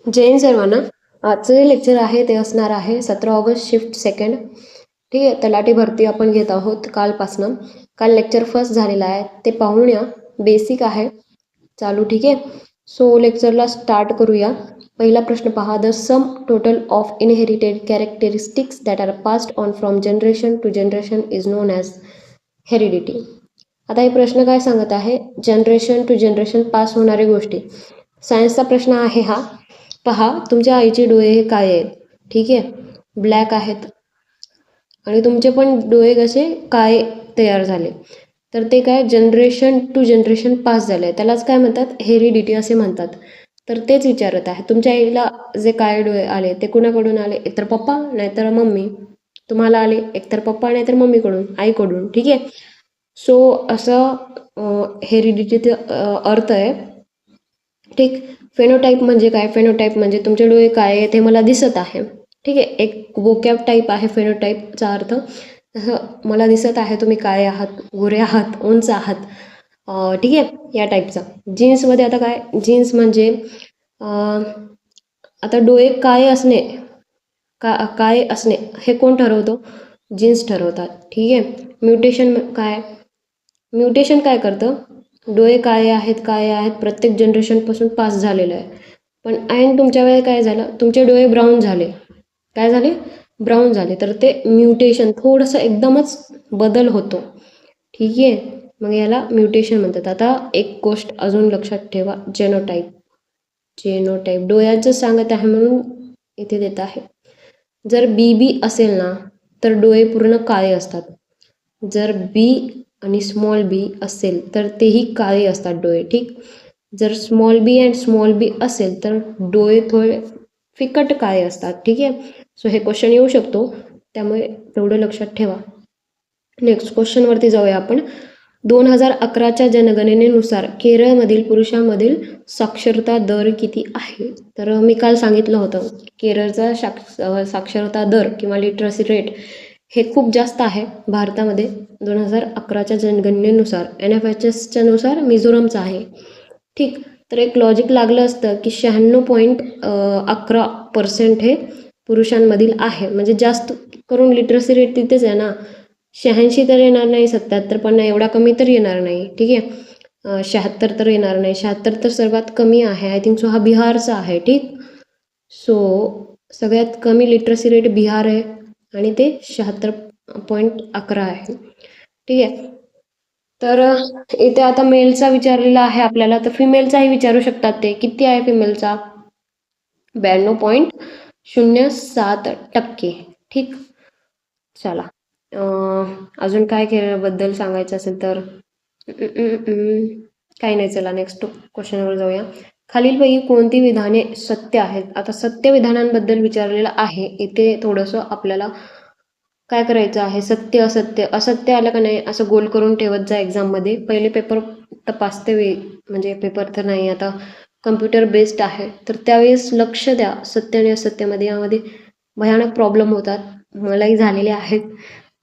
जैन सर्वांना आजचं जे लेक्चर आहे ते असणार आहे 17 ऑगस्ट शिफ्ट सेकंड. ठीक आहे, तलाठी भरती आपण घेत आहोत कालपासनं. काल लेक्चर फर्स्ट झालेला आहे ते पाहून या. बेसिक आहे चालू. ठीक आहे, सो लेक्चरला स्टार्ट करूया. पहिला प्रश्न पहा. The sum total of inherited characteristics that are passed on from generation to generation is known as heredity. आता हे प्रश्न काय सांगत आहे? जनरेशन टू जनरेशन पास होणाऱ्या गोष्टी. सायन्सचा प्रश्न आहे हा. पहा, तुमच्या आईचे डोळे हे काय आहेत? ठीक आहे, ब्लॅक आहेत आणि तुमचे पण डोळे कसे काय तयार झाले, तर ते काय जनरेशन टू जनरेशन पास झाले, त्यालाच काय म्हणतात? हेरिडिटी असे म्हणतात. तर तेच विचारत आहे, तुमच्या आईला जे काळे डोळे आले ते कुणाकडून आले? एकतर पप्पा नाहीतर मम्मी. तुम्हाला आले एकतर पप्पा नाहीतर मम्मीकडून, आईकडून. ठीक आहे, सो असं हेरिडिटीचा अर्थ आहे. ठीक. फेनोटाईप म्हणजे काय? फेनोटाईप म्हणजे तुमचे डोळे काय आहे ते मला दिसत आहे. ठीक आहे, एक वोकॅब टाईप आहे फेनोटाईपचा अर्थ. तसं मला दिसत आहे तुम्ही काळे आहात, गोरे आहात, उंच आहात. ठीक आहे, या टाईपचा. जीन्समध्ये आता काय? जीन्स म्हणजे आता डोळे काळे असणे, काळे असणे हे कोण ठरवतो? जीन्स ठरवतात. ठीक आहे. म्युटेशन काय? म्युटेशन काय करतं? डोळे काळे आहेत प्रत्येक जनरेशनपासून पास झालेलं आहे, पण ऐन तुमच्या वेळेस काय झालं? तुमचे डोळे ब्राऊन झाले. काय झाले? ब्राऊन झाले. तर ते म्युटेशन, थोडंसं एकदमच बदल होतो. ठीक आहे, मग याला म्युटेशन म्हणतात. आता एक गोष्ट अजून लक्षात ठेवा, जेनोटाईप. जेनोटाईप डोळ्यांचं सांगत आहे म्हणून इथे देत आहे. जर बी असेल ना तर डोळे पूर्ण काळे असतात. जर बी आणि स्मॉल बी असेल तर तेही काळे असतात डोळे. ठीक. जर स्मॉल बी अँड स्मॉल बी असेल तर डोळे थोडे फिकट काळे असतात. ठीक आहे, सो हे क्वेश्चन येऊ शकतो, त्यामुळे तेवढं लक्षात ठेवा. नेक्स्ट क्वेश्चनवरती जाऊया आपण. 2011च्या जनगणनेनुसार केरळमधील पुरुषांमधील साक्षरता दर किती आहे? तर मी काल सांगितलं होतं, केरळचा साक्षरता दर किंवा लिटरसी रेट हे खूप जास्त आहे भारतामध्ये. 2011च्या जनगणनेनुसार, NFHSच्या नुसार मिझोरमचं आहे. ठीक. तर एक लॉजिक लागलं असतं की 96.11% हे पुरुषांमधील आहे, म्हणजे जास्त करून लिटरसी रेट तिथेच आहे ना. 86 तर येणार नाही, 77 पण नाही, एवढा कमी तर येणार नाही. ठीक आहे, 76 तर येणार नाही. 76 तर सर्वात कमी आहे. आय थिंक सो हा बिहारचा आहे. ठीक. सो सगळ्यात कमी लिटरसी रेट बिहार आहे आणि ते 76.11 आहे. ठीक आहे, तर इथे आता मेलचा विचारलेला आहे आपल्याला, तर फिमेलचाही विचारू शकतात ते. किती आहे फिमेलचा? 92.07%. ठीक. चला, अजून काय केरळबद्दल सांगायचं असेल तर काही नाही. चला नेक्स्ट क्वेश्चनवर जाऊया. खालीलपैकी कोणती विधाने सत्य आहेत? आता सत्य विधानांबद्दल विचारलेलं आहे. इथे थोडंसं आपल्याला काय करायचं आहे? सत्य असत्य, असत्य आलं का नाही असं गोल करून ठेवत जा एक्झाममध्ये. पहिले पेपर तपासते वेळी, म्हणजे पेपर तर नाही आता कम्प्युटर बेस्ड आहे, तर त्यावेळेस लक्ष द्या. सत्य आणि असत्यमध्ये यामध्ये भयानक प्रॉब्लेम होतात, मलाही झालेले आहेत.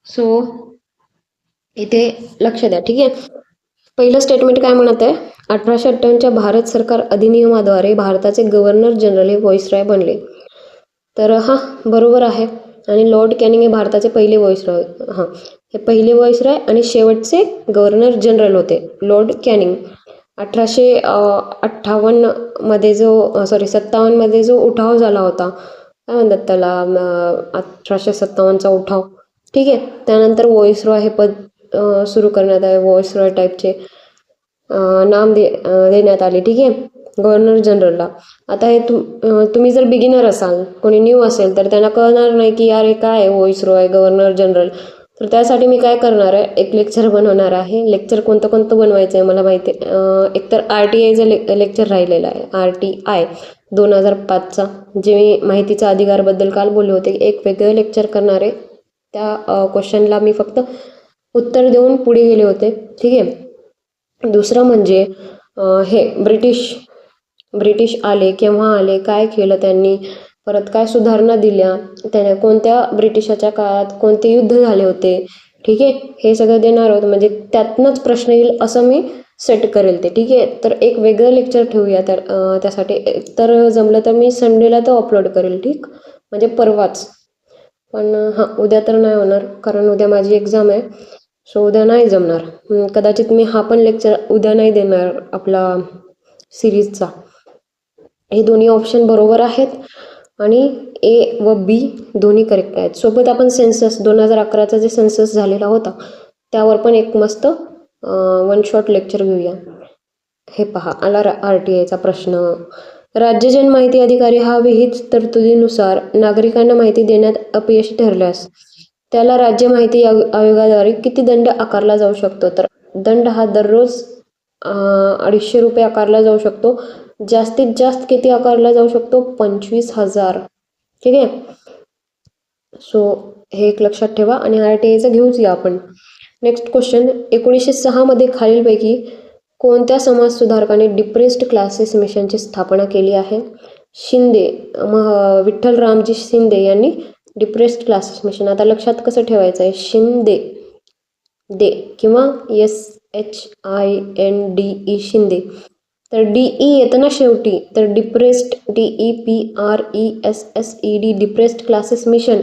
सो इथे लक्ष द्या. ठीक आहे, पहिलं स्टेटमेंट काय म्हणत आहे? 1858च्या भारत सरकार अधिनियमाद्वारे भारताचे गव्हर्नर जनरल हे व्हॉइसरॉय बनले. तर हा बरोबर आहे. आणि लॉर्ड कॅनिंग हे भारताचे पहिले व्हॉइसरॉय. हां, हे पहिले व्हॉइसरॉय आणि शेवटचे गव्हर्नर जनरल होते लॉर्ड कॅनिंग. 1858मध्ये जो 57मध्ये जो उठाव झाला होता, काय म्हणतात त्याला, 1857चा उठाव. ठीक आहे, त्यानंतर व्हॉइसरॉय हे पद सुरू करण्यात आले. व्हॉइसरॉय टाईपचे नाम देण्यात आले. ठीक आहे, गव्हर्नर जनरलला. आता हे तुम्ही जर बिगिनर असाल, कोणी न्यू असेल, तर त्यांना कळणार नाही की यार हे काय आहे व्हॉइसरॉय, गव्हर्नर जनरल. तर त्यासाठी मी काय करणार आहे, एक लेक्चर बनवणार आहे. लेक्चर कोणतं कोणतं बनवायचं आहे मला माहिती आहे. एकतर RTIचं लेक्चर राहिलेलं आहे, RTI 2005चा, जे मी माहितीचा अधिकारबद्दल काल बोलले होते. एक वेगळं लेक्चर करणार आहे. त्या क्वेश्चनला मी फक्त उत्तर देऊन पुढे गेले होते. ठीक आहे. दुसरं म्हणजे हे ब्रिटिश आले, केव्हा आले, काय केलं त्यांनी, परत काय सुधारणा दिल्या त्याने, कोणत्या ब्रिटिशाच्या काळात कोणते युद्ध झाले होते. ठीक आहे, हे सगळं देणार आहोत, म्हणजे त्यातनंच प्रश्न येईल असं मी सेट करेल ते, ठीक आहे. तर एक वेगळं लेक्चर ठेवूया त्यासाठी. तर जमलं तर मी संडेला तो अपलोड करेल, ठीक, म्हणजे परवाच. पण हां, उद्या तर नाही होणार कारण उद्या माझी एक्झाम आहे. सो उद्या नाही जमणार. कदाचित मी हा पण लेक्चर उद्या नाही देणार आपला सिरीजचा. हे दोन्ही ऑप्शन बरोबर आहेत आणि ए व बी दोन्ही करेक्ट आहेत. सोबत आपण सेन्सस 2011चा जे सेन्सस झालेला होता त्यावर पण एक मस्त वन शॉट लेक्चर घेऊया. हे पहा, आला RTIचा प्रश्न. राज्य जनमाहिती अधिकारी हा विहित तरतुदीनुसार नागरिकांना माहिती देण्यात अपयशी ठरल्यास त्याला राज्य माहिती आयोगाद्वारे किती दंड आकारला जाऊ शकतो? तर दंड हा दररोज 250 रुपये आकारला जाऊ शकतो. जास्तीत जास्त किती आकारला जाऊ शकतो? 25,000. ठीक आहे. सो हे एक लक्षात ठेवा आणि RTIचा घेऊच या आपण. Next question. 1906 मध्ये खालीलपैकी कोणत्या समाजसुधारकाने डिप्रेस्ड क्लासेस मिशनची स्थापना केली आहे? शिंदे, विठ्ठलरामजी शिंदे यांनी डिप्रेस्ड क्लासेस मिशन. आता लक्षात कसं ठेवायचं आहे? शिंदे दे किंवा SHINDE शिंदे. तर DE येतं ना शेवटी, तर depressed DEPRESSED depressed classes mission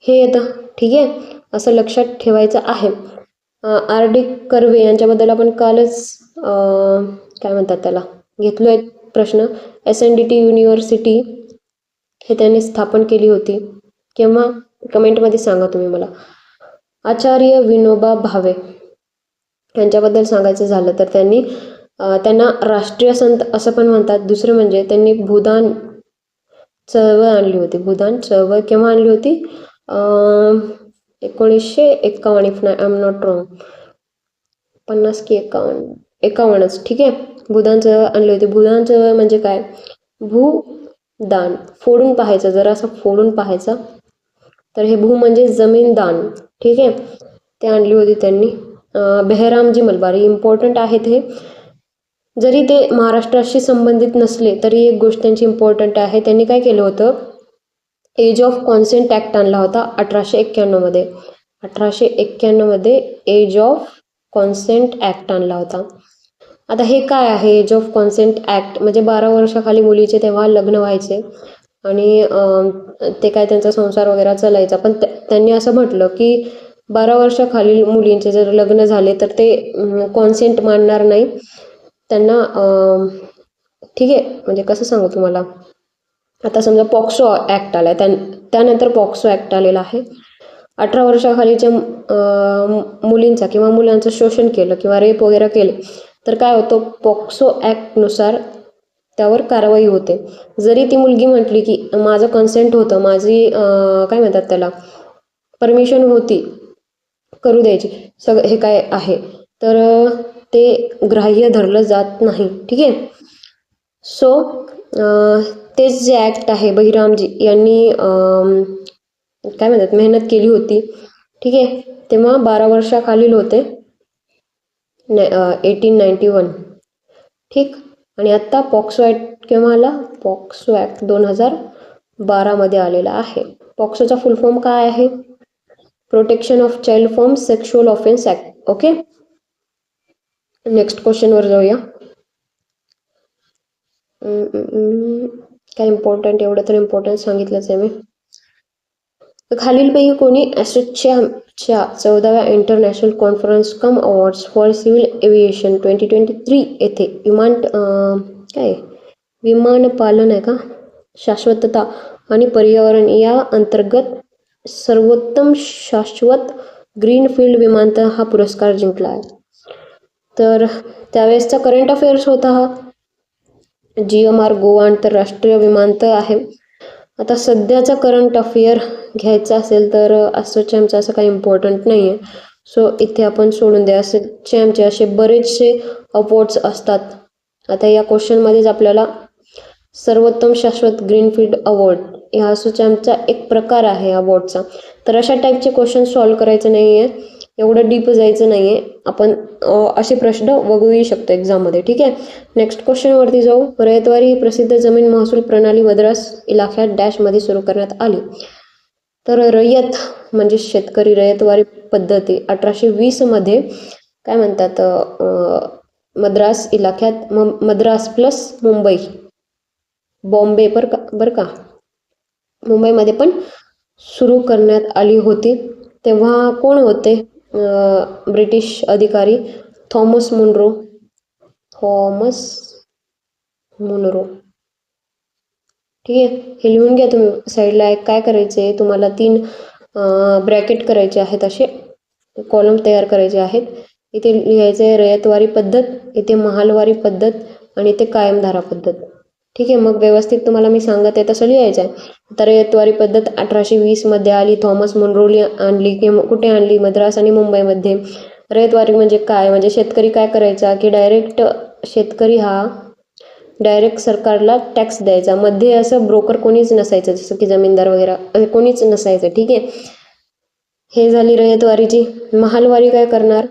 हे येतं, ठीक आहे. असं लक्षात ठेवायचं आहे. RD कर्वे यांच्याबद्दल आपण कालच काय म्हणतात त्याला घेतलो आहे प्रश्न. SNDT युनिव्हर्सिटी हे त्यांनी स्थापन केली होती. केव्हा? कमेंटमध्ये सांगा तुम्ही मला. आचार्य विनोबा भावे यांच्याबद्दल सांगायचं झालं तर त्यांना राष्ट्रीय संत असं पण म्हणतात. दुसरं म्हणजे त्यांनी भूदान चळवळ आणली होती. भूदान चळवळ केव्हा आणली होती? 1951, if I am not wrong. 50 की 51च, ठीक आहे. भूदान चळवळ आणली होती. भूदान चळवळ म्हणजे काय? भूदान फोडून पाहायचं, जरा असं फोडून पाहायचं. तर हे भू म्हणजे जमीन दान, ठीक आहे. ते आणली होती त्यांनी. बेहरामजी मलबारी इम्पॉर्टंट आहेत हे. जरी ते महाराष्ट्राशी संबंधित नसले तरी एक गोष्ट त्यांची इम्पॉर्टंट आहे. त्यांनी काय केलं होतं? एज ऑफ कॉन्सेंट ॲक्ट आणला होता 1891 मध्ये. 1891 मध्ये एज ऑफ कॉन्सेंट ॲक्ट आणला होता. आता हे काय आहे एज ऑफ कॉन्सेंट ॲक्ट? म्हणजे 12 वर्षाखाली मुलीचे तेव्हा लग्न व्हायचे आणि ते काय त्यांचा संसार वगैरे चालायचा. पण त्यांनी असं म्हटलं की 12 वर्षाखालील मुलींचे जर लग्न झाले तर ते कॉन्सेंट मानणार नाही त्यांना. ठीक आहे, म्हणजे कसं सांगू तुम्हाला. आता समजा पॉक्सो ॲक्ट आला आहे, त्यानंतर पॉक्सो ॲक्ट आलेला आहे. 18 वर्षाखालीच्या मुलींचा किंवा मुलांचं शोषण केलं किंवा रेप वगैरे केले तर काय होतं? पॉक्सो ॲक्टनुसार त्यावर कारवाई होते. जरी ती मुलगी म्हटली की माझं कन्सेंट होतं, माझी काय म्हणतात त्याला परमिशन होती करू द्यायची, सगळं हे काय आहे, तर ते ग्राह्य धरलं जात नाही, ठीक आहे. सो तेच जे ॲक्ट आहे बहिरामजी यांनी काय म्हणतात मेहनत केली होती, ठीक आहे. तेव्हा 12 वर्षाखालील होते, 1891, ठीक. आणि आत्ता पॉक्सो ॲक्ट केव्हा आला? पॉक्सो ॲक्ट 2012 मध्ये आलेला आहे. पॉक्सोचा फुल फॉर्म काय आहे? Protection of child from sexual offence act. Okay, next क्वेश्चनवर जाऊया. काय इम्पॉर्टंट? एवढं तर इम्पॉर्टंट सांगितलंच आहे मी. खालीलपैकी कोणी ॲसोचॅमच्या 14व्या international conference cum awards for civil aviation 2023 येथे विमानपालन आहे का, शाश्वतता आणि पर्यावरण या अंतर्गत सर्वोत्तम शाश्वत ग्रीनफील्ड विमानतळ हा पुरस्कार जिंकला आहे. तर त्यावेळेसचा करंट अफेअर्स होता हा. GMR गोवा आंतरराष्ट्रीय विमानतळ आहे. आता सध्याचा करंट अफेअर घ्यायचा असेल तर ॲसोचॅमचं असं काही इम्पॉर्टंट नाही आहे. सो इथे आपण सोडून द्या. ॲसोचॅमचे असे बरेचसे अवॉर्ड्स असतात. आता या क्वेश्चनमध्येच आपल्याला सर्वोत्तम शाश्वत ग्रीनफील्ड अवॉर्ड हा ॲसोचॅमचा एक प्रकार आहे अवॉर्डचा. तर अशा टाईपचे क्वेश्चन सॉल्व करायचे नाही आहे, एवढं डीप जायचं नाही आहे. आपण असे प्रश्न वगळू शकतो एक्झाममध्ये, ठीक आहे. नेक्स्ट क्वेश्चनवरती जाऊ. रयतवारी ही प्रसिद्ध जमीन महसूल प्रणाली मद्रास इलाख्यात डॅशमध्ये सुरू करण्यात आली. तर रयत म्हणजे शेतकरी, रयतवारी पद्धती 1820 मध्ये काय म्हणतात मद्रास इलाख्यात मद्रास प्लस मुंबई, बॉम्बे बरं का, मुंबईमध्ये पण सुरू करण्यात आली होती. तेव्हा कोण होते ब्रिटिश अधिकारी? Thomas Munro. ठीक आहे, हे लिहून घ्या तुम्ही साईडला. एक काय करायचे आहे तुम्हाला, 3 ब्रॅकेट करायचे आहेत, असे कॉलम तयार करायचे आहेत. इथे लिहायचं आहे रयतवारी पद्धत, इथे महालवारी पद्धत आणि इथे कायमधारा पद्धत. ठीक आहे, मग व्यवस्थित तुम्हाला मी सांगत आहे तसं लिहायचं आहे. तर रयतवारी पद्धत 1820मध्ये आली, थॉमस मुनरोनी आणली. कुठे आणली? मद्रास आणि मुंबईमध्ये. रयतवारी म्हणजे काय? म्हणजे शेतकरी काय करायचा की डायरेक्ट शेतकरी हा डायरेक्ट सरकारला टॅक्स द्यायचा. मध्ये असं ब्रोकर कोणीच नसायचं, जसं की जमीनदार वगैरे कोणीच नसायचं. ठीक आहे, हे झाली रयतवारीची. महालवारी काय करणार?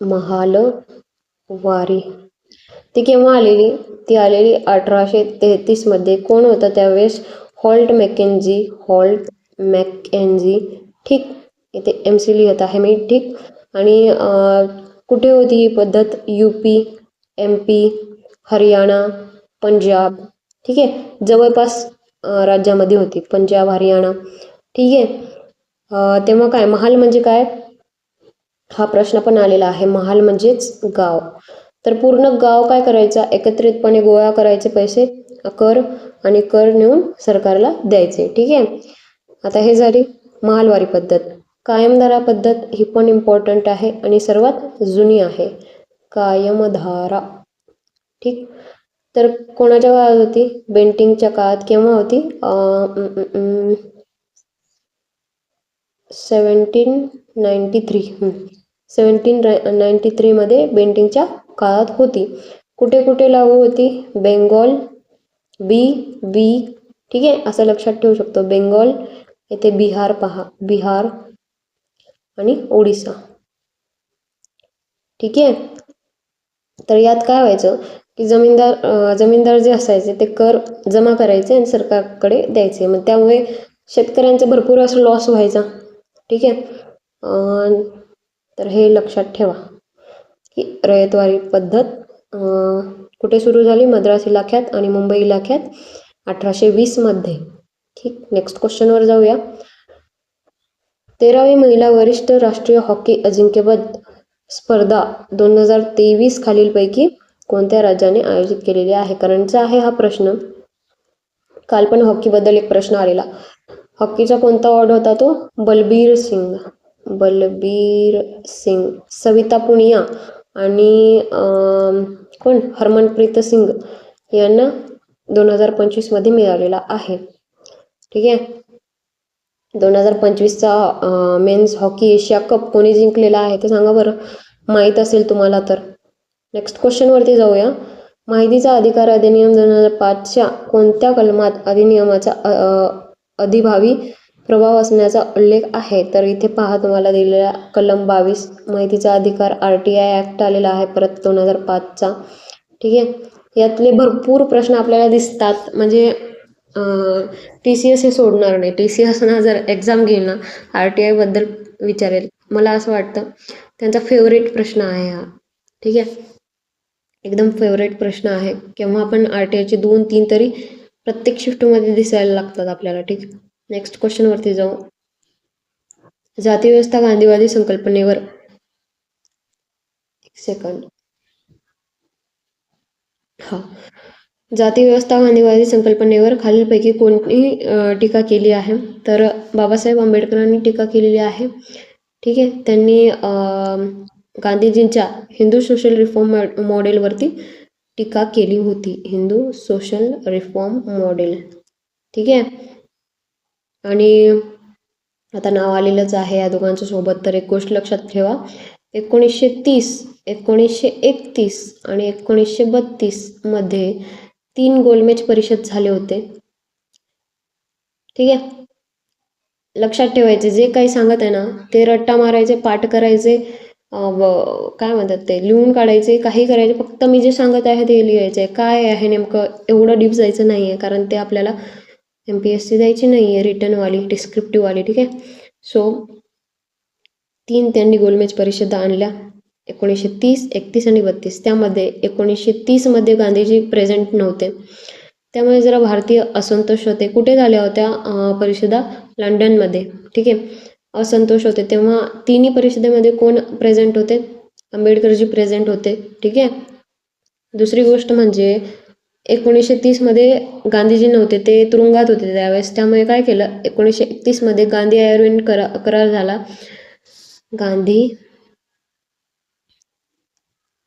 महालवारी ती केव्हा आलेली? ती आलेली 1833मध्ये. कोण होता त्यावेळेस? हॉल्ट मॅकेंजी. ठीक, इथे MC लिहित आहे मी. ठीक, आणि कुठे होती ही पद्धत? UP, MP, Haryana, Punjab. ठीक आहे, जवळपास राज्यामध्ये होती, पंजाब, हरियाणा. ठीक आहे, तेव्हा काय महाल म्हणजे काय? हा प्रश्न पण आलेला आहे. महाल म्हणजेच गाव. तर पूर्ण गाव काय करायचा? एकत्रितपणे गोळा करायचे पैसे, कर, आणि कर नेऊन सरकारला द्यायचे. ठीक आहे, आता हे झाली महालवारी पद्धत. कायमधारा पद्धत ही पण इम्पॉर्टंट आहे आणि सर्वात जुनी आहे, कायमधारा. ठीक, तर कोणाच्या काळात होती? बेंटिंकच्या काळात. केव्हा होती? 1793 बेंटिंकच्या काळात होती. कुठे कुठे लागू होती? बेंगॉल, ठीक आहे, असं लक्षात ठेवू शकतो. बेंगॉल, येथे बिहार पहा, बिहार आणि ओडिसा. ठीक आहे, तर यात काय व्हायचं की जमीनदार जे असायचे ते कर जमा करायचे आणि सरकारकडे द्यायचे. मग त्यामुळे शेतकऱ्यांचं भरपूर असं लॉस व्हायचा. ठीक आहे, तर हे लक्षात ठेवा की रयतवारी पद्धत कुठे सुरू झाली? मद्रास इलाख्यात आणि मुंबई इलाख्यात 1820मध्ये. ठीक, नेक्स्ट क्वेश्चनवर जाऊया. 13वी महिला वरिष्ठ राष्ट्रीय हॉकी अजिंक्यपद स्पर्धा 2023 खालीलपैकी कोणत्या राज्याने आयोजित केलेली आहे? करंटचा आहे हा प्रश्न. काल पण हॉकीबद्दल एक प्रश्न आलेला. हॉकीचा कोणता वॉर्ड होता तो? बलबीर सिंग. सविता पुनिया आणि कोण? हरमनप्रीत सिंग यांना 2025मध्ये मिळालेला आहे. ठीक आहे, 2025चा मेन्स हॉकी एशिया कप कोणी जिंकलेला आहे ते सांगा बरं, माहीत असेल तुम्हाला तर. नेक्स्ट क्वेश्चनवरती जाऊया. माहितीचा अधिकार अधिनियम 2005च्या कोणत्या कलमात अधिनियमाचा अधिभावी प्रभाव असण्याचा उल्लेख आहे? तर इथे पहा तुम्हाला दिलेला कलम 22 माहितीचा अधिकार RTI ॲक्ट आलेला आहे परत 2005चा. ठीक आहे, यातले भरपूर प्रश्न आपल्याला दिसतात. म्हणजे TCS हे सोडणार नाही. TCS ना जर एक्झाम घेईल ना RTI बद्दल विचारेल, मला असं वाटतं. त्यांचा फेवरेट प्रश्न आहे हा. ठीक आहे, एकदम फेवरेट प्रश्न आहे. केव्हा आपण RTIचे 2-3 तरी प्रत्येक शिफ्टमध्ये दिसायला लागतात आपल्याला. ठीक, नेक्स्ट क्वेश्चनवरती जाऊ. जातीव्यवस्था गांधीवादी संकल्पनेवर, एक सेकंड. हा, जातीव्यवस्था गांधीवादी संकल्पनेवर खालीलपैकी कोणी टीका केली आहे? तर बाबासाहेब आंबेडकरांनी टीका केलेली आहे. ठीक आहे, त्यांनी गांधीजींच्या हिंदू सोशल रिफॉर्म मॉडेलवरती टीका केली होती. Hindu social reform model. ठीक आहे, आणि आता नाव आलेलंच आहे या दोघांच्या सोबत. तर एक गोष्ट लक्षात ठेवा, 1930, 1931 आणि 1932मध्ये 3 गोलमेज परिषद झाले होते. ठीक आहे, लक्षात ठेवायचे. जे काही सांगत आहे ना ते रट्टा मारायचे, पाठ करायचे, काय म्हणतात ते लिहून काढायचे, काही करायचे. फक्त मी जे सांगत आहे ते लिहायचे. काय आहे नेमकं एवढं डीप जायचं नाही आहे, कारण ते आपल्याला MPSC द्यायची नाही आहे, रिटर्नवाली, डिस्क्रिप्टिव्हवाली. ठीक आहे, सो 3 त्यांनी गोलमेज परिषदा आणल्या. 1930, 31 आणि 32 त्यामध्ये 1930मध्ये गांधीजी प्रेझेंट नव्हते. त्यामुळे जरा भारतीय असंतोष होते. कुठे झाल्या होत्या परिषदा? लंडनमध्ये. ठीक आहे. असंतोष होते तेव्हा तिन्ही परिषदेमध्ये कोण प्रेझेंट होते? आंबेडकरजी प्रेझेंट होते. ठीक आहे. दुसरी गोष्ट म्हणजे 1930मध्ये गांधीजी नव्हते, ते तुरुंगात होते त्यावेळेस. त्यामुळे काय केलं? 1931मध्ये गांधी आयर्विन करार झाला. गांधी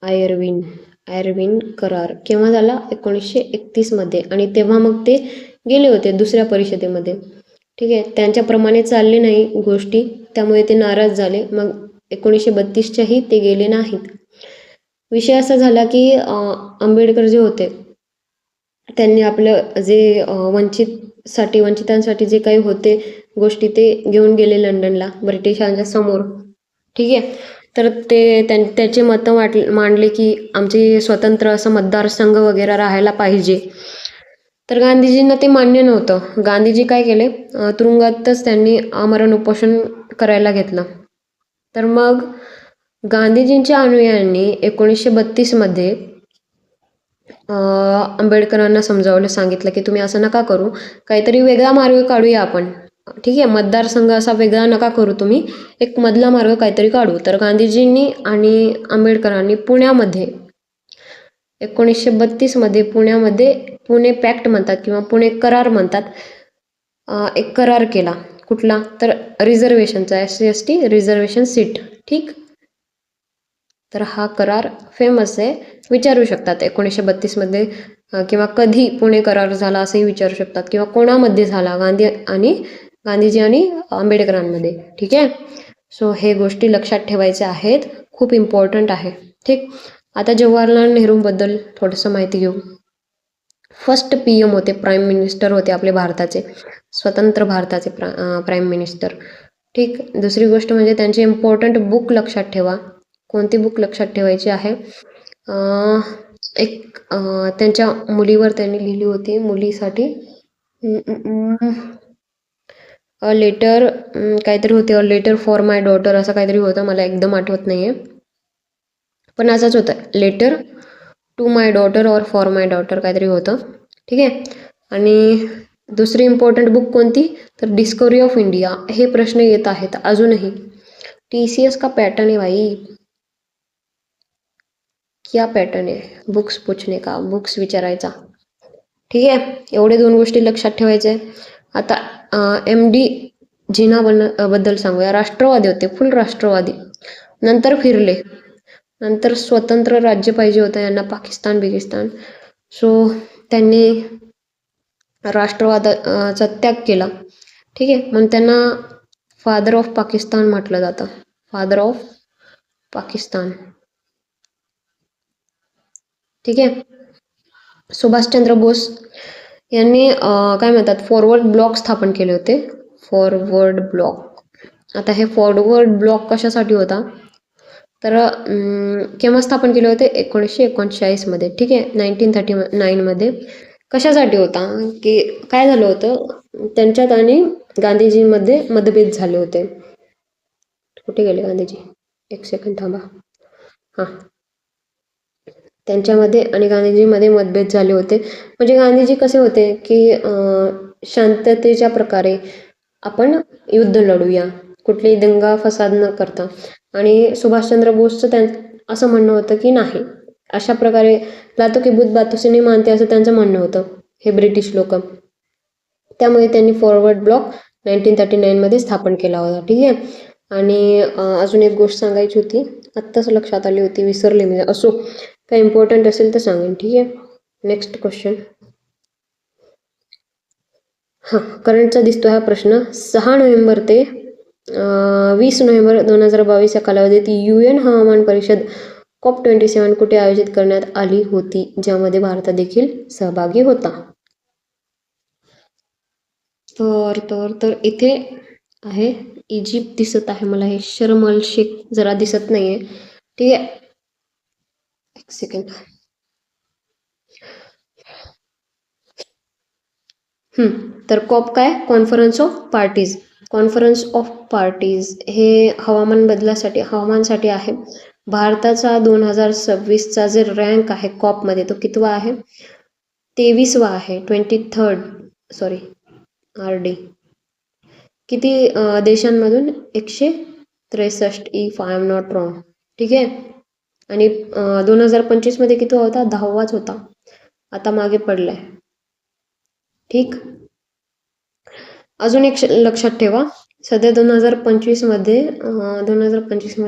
आयर्विन करार केव्हा झाला? 1931मध्ये. आणि तेव्हा मग ते गेले होते दुसऱ्या परिषदेमध्ये. ठीक आहे. त्यांच्याप्रमाणे चालले नाही गोष्टी, त्यामुळे ते नाराज झाले. मग 1932च्याही ते गेले नाहीत. विषय असा झाला की आंबेडकर जे होते त्यांनी आपलं जे वंचितांसाठी जे काही होते गोष्टी ते घेऊन गेले लंडनला ब्रिटिशांच्या समोर. ठीक आहे. तर त्याचे मतं मांडले की आमचे स्वतंत्र असं मतदारसंघ वगैरे राहायला पाहिजे. तर गांधीजींना ते मान्य नव्हतं. गांधीजी काय केले? तुरुंगातच त्यांनी आमरण उपोषण करायला घेतलं. तर मग गांधीजींच्या अनुयायांनी 1932मध्ये आंबेडकरांना समजावलं, सांगितलं की तुम्ही असं नका करू, काहीतरी वेगळा मार्ग काढूया आपण. ठीक आहे. मतदारसंघ असा वेगळा नका करू तुम्ही, एक मधला मार्ग काहीतरी काढू. तर गांधीजींनी आणि आंबेडकरांनी पुण्यामध्ये 1932मध्ये पुण्यामध्ये पुणे पॅक्ट म्हणतात किंवा पुणे करार म्हणतात, एक करार केला. कुठला? तर रिझर्वेशनचा, SC/ST रिझर्वेशन सीट. ठीक. तर हा करार फेमस आहे, विचारू शकतात 1932मध्ये किंवा कधी पुणे करार झाला असंही विचारू शकतात, किंवा कोणामध्ये झाला? गांधीजी आणि आंबेडकरांमध्ये. ठीक आहे. सो हे गोष्टी लक्षात ठेवायच्या आहेत, खूप इम्पॉर्टंट आहे. ठीक. आता जवाहरलाल नेहरूंबद्दल थोडंसं माहिती घेऊ. फर्स्ट PM होते, प्राईम मिनिस्टर होते आपले भारताचे, स्वतंत्र भारताचे प्राईम मिनिस्टर. ठीक. दुसरी गोष्ट म्हणजे त्यांचे इम्पॉर्टंट बुक लक्षात ठेवा. कोणती बुक लक्षात ठेवायची आहे? एक त्यांच्या मुलीवर त्यांनी लिहिली होती, मुलीसाठी लेटर काहीतरी होते, लेटर फॉर माय डॉटर असं काहीतरी होतं, मला एकदम आठवत नाही आहे, पण असंच होतं, लेटर टू माय डॉटर और फॉर माय डॉटर काहीतरी होतं. ठीक आहे. आणि दुसरी इम्पॉर्टंट बुक कोणती? तर डिस्कवरी ऑफ इंडिया. हे प्रश्न येत आहेत अजूनही. TCS का पॅटर्न आहे भाई, क्या पॅटर्न आहे बुक्स पूछने का, बुक्स विचारायचा. ठीक आहे. एवढे 2 गोष्टी लक्षात ठेवायच्या आहे. आता MD जिना बद्दल सांगूया. राष्ट्रवादी होते, फुल राष्ट्रवादी. नंतर फिरले, नंतर स्वतंत्र राज्य पाहिजे होतं यांना, पाकिस्तान. सो त्यांनी राष्ट्रवादाचा त्याग केला. ठीक आहे. मग त्यांना फादर ऑफ पाकिस्तान म्हटलं जातं, फादर ऑफ पाकिस्तान. ठीक आहे. सुभाषचंद्र बोस यांनी काय म्हणतात, फॉरवर्ड ब्लॉक स्थापन केले होते, फॉरवर्ड ब्लॉक. आता हे फॉरवर्ड ब्लॉक कशासाठी होता? तर केव्हा स्थापन केले होते? 1939मध्ये. ठीक आहे. 1939मध्ये. कशासाठी होता? की काय झालं होतं, त्यांच्यात आणि गांधीजींमध्ये मतभेद झाले होते. कुठे गेले गांधीजी? एक सेकंड थांबा. हां, त्यांच्यामध्ये आणि गांधीजींमध्ये मतभेद झाले होते. म्हणजे गांधीजी कसे होते की शांततेच्या प्रकारे आपण युद्ध लढूया, कुठलेही दंगा फसाद न करता. आणि सुभाषचंद्र बोसचं असं म्हणणं होतं की नाही, अशा प्रकारे लातो की बुत बातों से नहीं मानते असं त्यांचं म्हणणं होतं, हे ब्रिटिश लोक. त्यामुळे त्यांनी फॉरवर्ड ब्लॉक 1939मध्ये स्थापन केला होता. ठीक आहे. आणि अजून एक गोष्ट सांगायची होती, आत्ताच लक्षात आली होती, विसरले मी. असो, काय इम्पॉर्टंट असेल तर सांगेन. ठीक आहे. Next question. हां, करंटचा दिसतो हा प्रश्न. 6 नोव्हेंबर ते 20 नोव्हेंबर 2022 या कालावधीत UN हवामान परिषद COP27 कुठे आयोजित करण्यात आली होती, ज्यामध्ये भारत देखील सहभागी होता? तर इथे आहे, इजिप्त दिसत आहे मला, हे शर्म अल शेख जरा दिसत नाहीये. ठीक आहे. एक सेकंड. तर कॉप काय? कॉन्फरन्स ऑफ पार्टीज हे हवामानसाठी आहे. भारताचा 2026चा जे रँक आहे कॉपमध्ये तो कितवा आहे? 23वा आहे. 23rd sorry RD. किती देशांमधून? 163 if I am not wrong. ठीक आहे. आणि 2025मध्ये किती होता? 10वाच होता. आता मागे पडलाय. ठीक. अजून एक लक्षात ठेवा, सध्या 2025मध्ये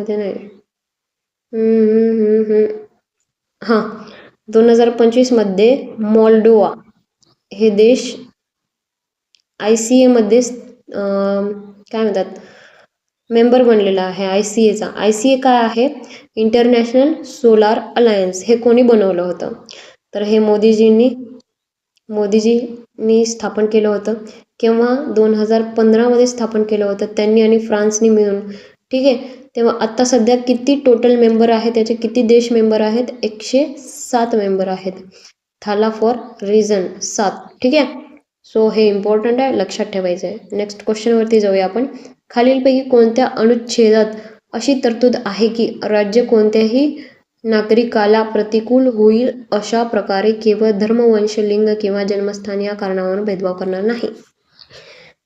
नाही, 2025मध्ये मोल्डोवा हे देश ICA मध्ये काय म्हणतात मेंबर बनलेला आहे. ICAचा. ICA काय आहे? International solar alliance. हे कोणी बनवलं होतं? तर हे मोदीजींनी स्थापन केलं होतं. केव्हा? 2015मध्ये स्थापन केलं होतं त्यांनी आणि फ्रान्सनी मिळून. ठीक आहे. तेव्हा आत्ता सध्या किती टोटल मेंबर आहेत? त्याचे किती देश मेंबर आहेत? 107 मेंबर आहेत. थाला फॉर रिझन 7. ठीक आहे. सो हे इम्पॉर्टंट आहे, लक्षात ठेवायचं आहे. नेक्स्ट क्वेश्चनवरती जाऊया आपण. खालीलपैकी कोणत्या अनुच्छेदात अशी तरतूद आहे की राज्य कोणत्याही नागरिकाला प्रतिकूल होईल अशा प्रकारे केवळ धर्म, वंश, लिंग किंवा जन्मस्थान या कारणावरून भेदभाव करणार नाही?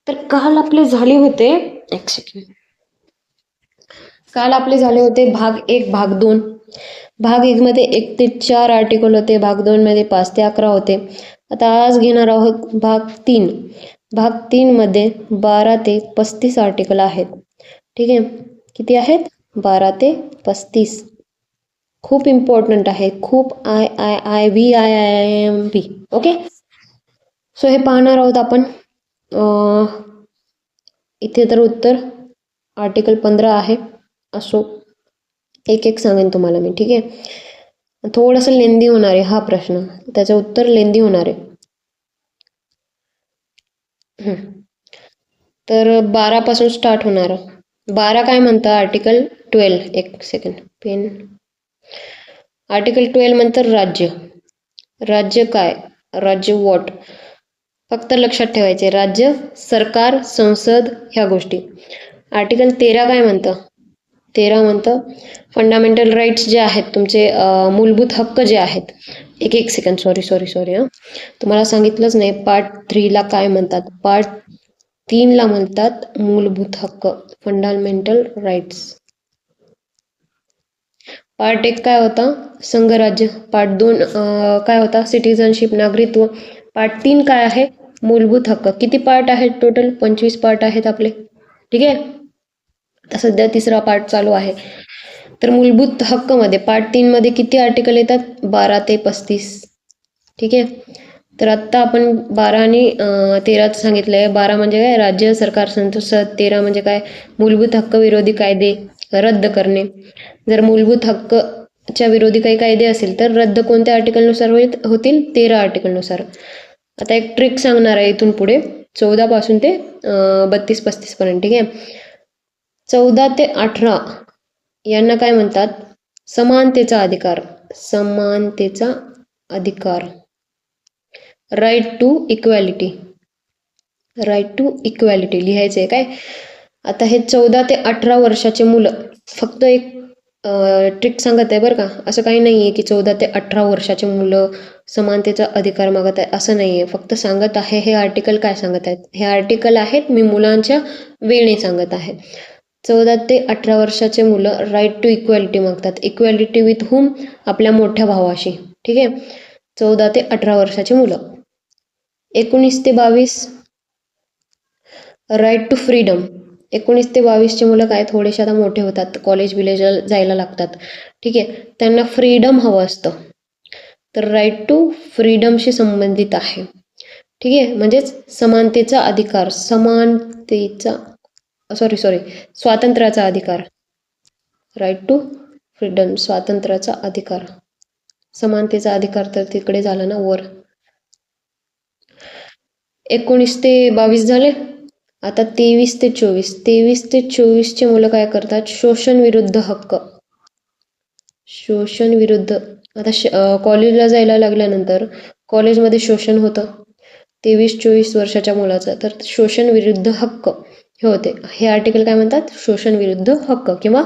तर काल आपले झाले होते, एक सेकंड, काल आपले झाले होते भाग 1, भाग 2. भाग 1 मध्ये 1 ते 4 आर्टिकल होते. भाग 2 मध्ये 5 ते 11 होते. आता आज घेणार आहोत भाग 3. भाग 3 मध्ये 12 ते 35 आर्टिकल आहेत. ठीक आहे. किती आहेत? 12 ते 35. खूप इम्पॉर्टंट आहे. खूप VIIMP. ओके. सो हे पाहणार आहोत आपण. इथे तर उत्तर आर्टिकल 15 आहे. असो, एक सांगेन तुम्हाला मी. ठीक आहे. थोडंसं लेंदी होणार आहे हा प्रश्न, त्याचं उत्तर लेंदी होणार आहे. तर 12 पासून स्टार्ट होणार. 12 काय म्हणतं? आर्टिकल 12. एक सेकंड, पेन. आर्टिकल 12 म्हणतं राज्य. राज्य काय? राज्य वॉट? फक्त लक्षात ठेवायचे, राज्य, सरकार, संसद, ह्या गोष्टी. आर्टिकल 13 काय म्हणतं? 13 म्हणतं फंडामेंटल राईट्स जे आहेत तुमचे, मूलभूत हक्क जे आहेत. एक सेकंड, सॉरी हां, तुम्हाला सांगितलंच नाही. पार्ट 3ला काय म्हणतात? पार्ट 3ला म्हणतात मूलभूत हक्क, फंडामेंटल राईट्स. पार्ट 1 काय होता? संघराज्य. पार्ट 2 काय होता? सिटिझनशिप, नागरिकत्व. पार्ट 3 काय आहे? मूलभूत हक्क. किती पार्ट आहेत टोटल? 25 पार्ट आहेत आपले. ठीक आहे. आता सध्या 3रा पार्ट चालू आहे. तर मूलभूत हक्क मध्ये पार्ट 3 मध्ये किती आर्टिकल येतात? 12 ते 35. ठीक आहे. तर आत्ता आपण 12 आणि 13 सांगितलंय. 12 म्हणजे काय? राज्य, सरकार, संसद. 13 म्हणजे काय? मूलभूत हक्क विरोधी कायदे रद्द करणे. जर मूलभूत हक्कच्या विरोधी काही कायदे असेल तर रद्द कोणत्या आर्टिकलनुसार होतील? 13 आर्टिकलनुसार. आता एक ट्रिक सांगणार आहे इथून पुढे, 14 पासून ते 32-35 पर्यंत. ठीक आहे. 14 ते 18 यांना काय म्हणतात? समानतेचा अधिकार. समानतेचा अधिकार. Right to equality. Right to equality लिहायचं आहे काय. आता हे 14 ते 18 वर्षाचे मुलं, फक्त एक ट्रिक सांगत आहे बरं का. असं काही नाही आहे की 14 ते 18 वर्षाचे मुलं समानतेचा अधिकार मागत आहे, असं नाही आहे. फक्त सांगत आहे हे आर्टिकल काय सांगत आहेत. हे आर्टिकल आहेत मी मुलांच्या वेळी सांगत आहे. 14 ते 18 वर्षाचे मुलं राईट टू इक्वॅलिटी मागतात. Equality with whom? आपल्या मोठ्या भावाशी. ठीक आहे. 14 ते 18 वर्षाचे मुलं. 19 ते 22 राईट टू फ्रीडम. 19 ते 22चे मुलं काय थोडेसे आता मोठे होतात, कॉलेज विलेजला जायला लागतात. ठीक आहे. त्यांना फ्रीडम हवं असतं, तर राईट टू फ्रीडमशी संबंधित आहे. ठीक आहे. म्हणजेच समानतेचा अधिकार, स्वातंत्र्याचा अधिकार. राईट टू फ्रीडम, स्वातंत्र्याचा अधिकार. समानतेचा अधिकार तर तिकडे झाला ना वर. 19 ते 22 झाले. आता 23 ते 24. 23 ते 24चे मुलं काय करतात? शोषण विरुद्ध हक्क. शोषण विरुद्ध. आता कॉलेजला जायला लागल्यानंतर कॉलेजमध्ये शोषण होतं 23-24 वर्षाच्या मुलाचं, तर शोषण विरुद्ध हक्क हे होते. हे आर्टिकल काय म्हणतात? शोषण विरुद्ध हक्क किंवा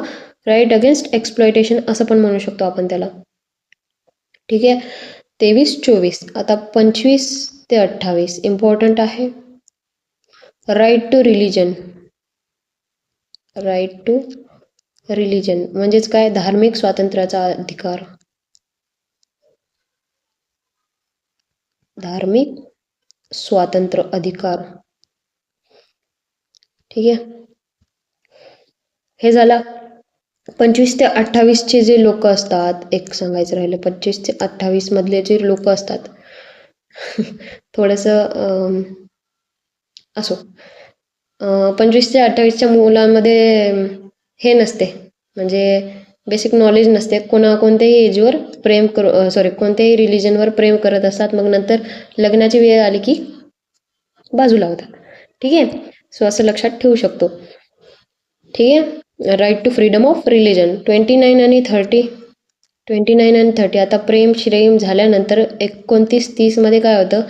राईट अगेन्स्ट एक्सप्लॉयटेशन असं पण म्हणू शकतो आपण त्याला. ठीक आहे. 23-24. आता 25 ते 28 इम्पॉर्टंट आहे. Right to religion. Right to religion म्हणजेच काय? धार्मिक स्वातंत्र्याचा अधिकार. धार्मिक स्वातंत्र्य अधिकार. ठीक आहे. हे झाला. 25 ते 28चे जे लोक असतात, एक सांगायचं राहिलं, 25 ते 28 मधले जे लोक असतात थोडंसं असो, 25 ते 28च्या मुलांमध्ये हे नसते, म्हणजे बेसिक नॉलेज नसते. कोणत्याही एजवर प्रेम कोणत्याही रिलिजनवर प्रेम करत असतात, मग नंतर लग्नाची वेळ आली की बाजूला होतात. ठीक आहे. सो असं लक्षात ठेवू शकतो. ठीक आहे. Right to freedom of religion. 29 आणि 30. आता प्रेम श्रेम झाल्यानंतर 29-30 मध्ये काय होतं?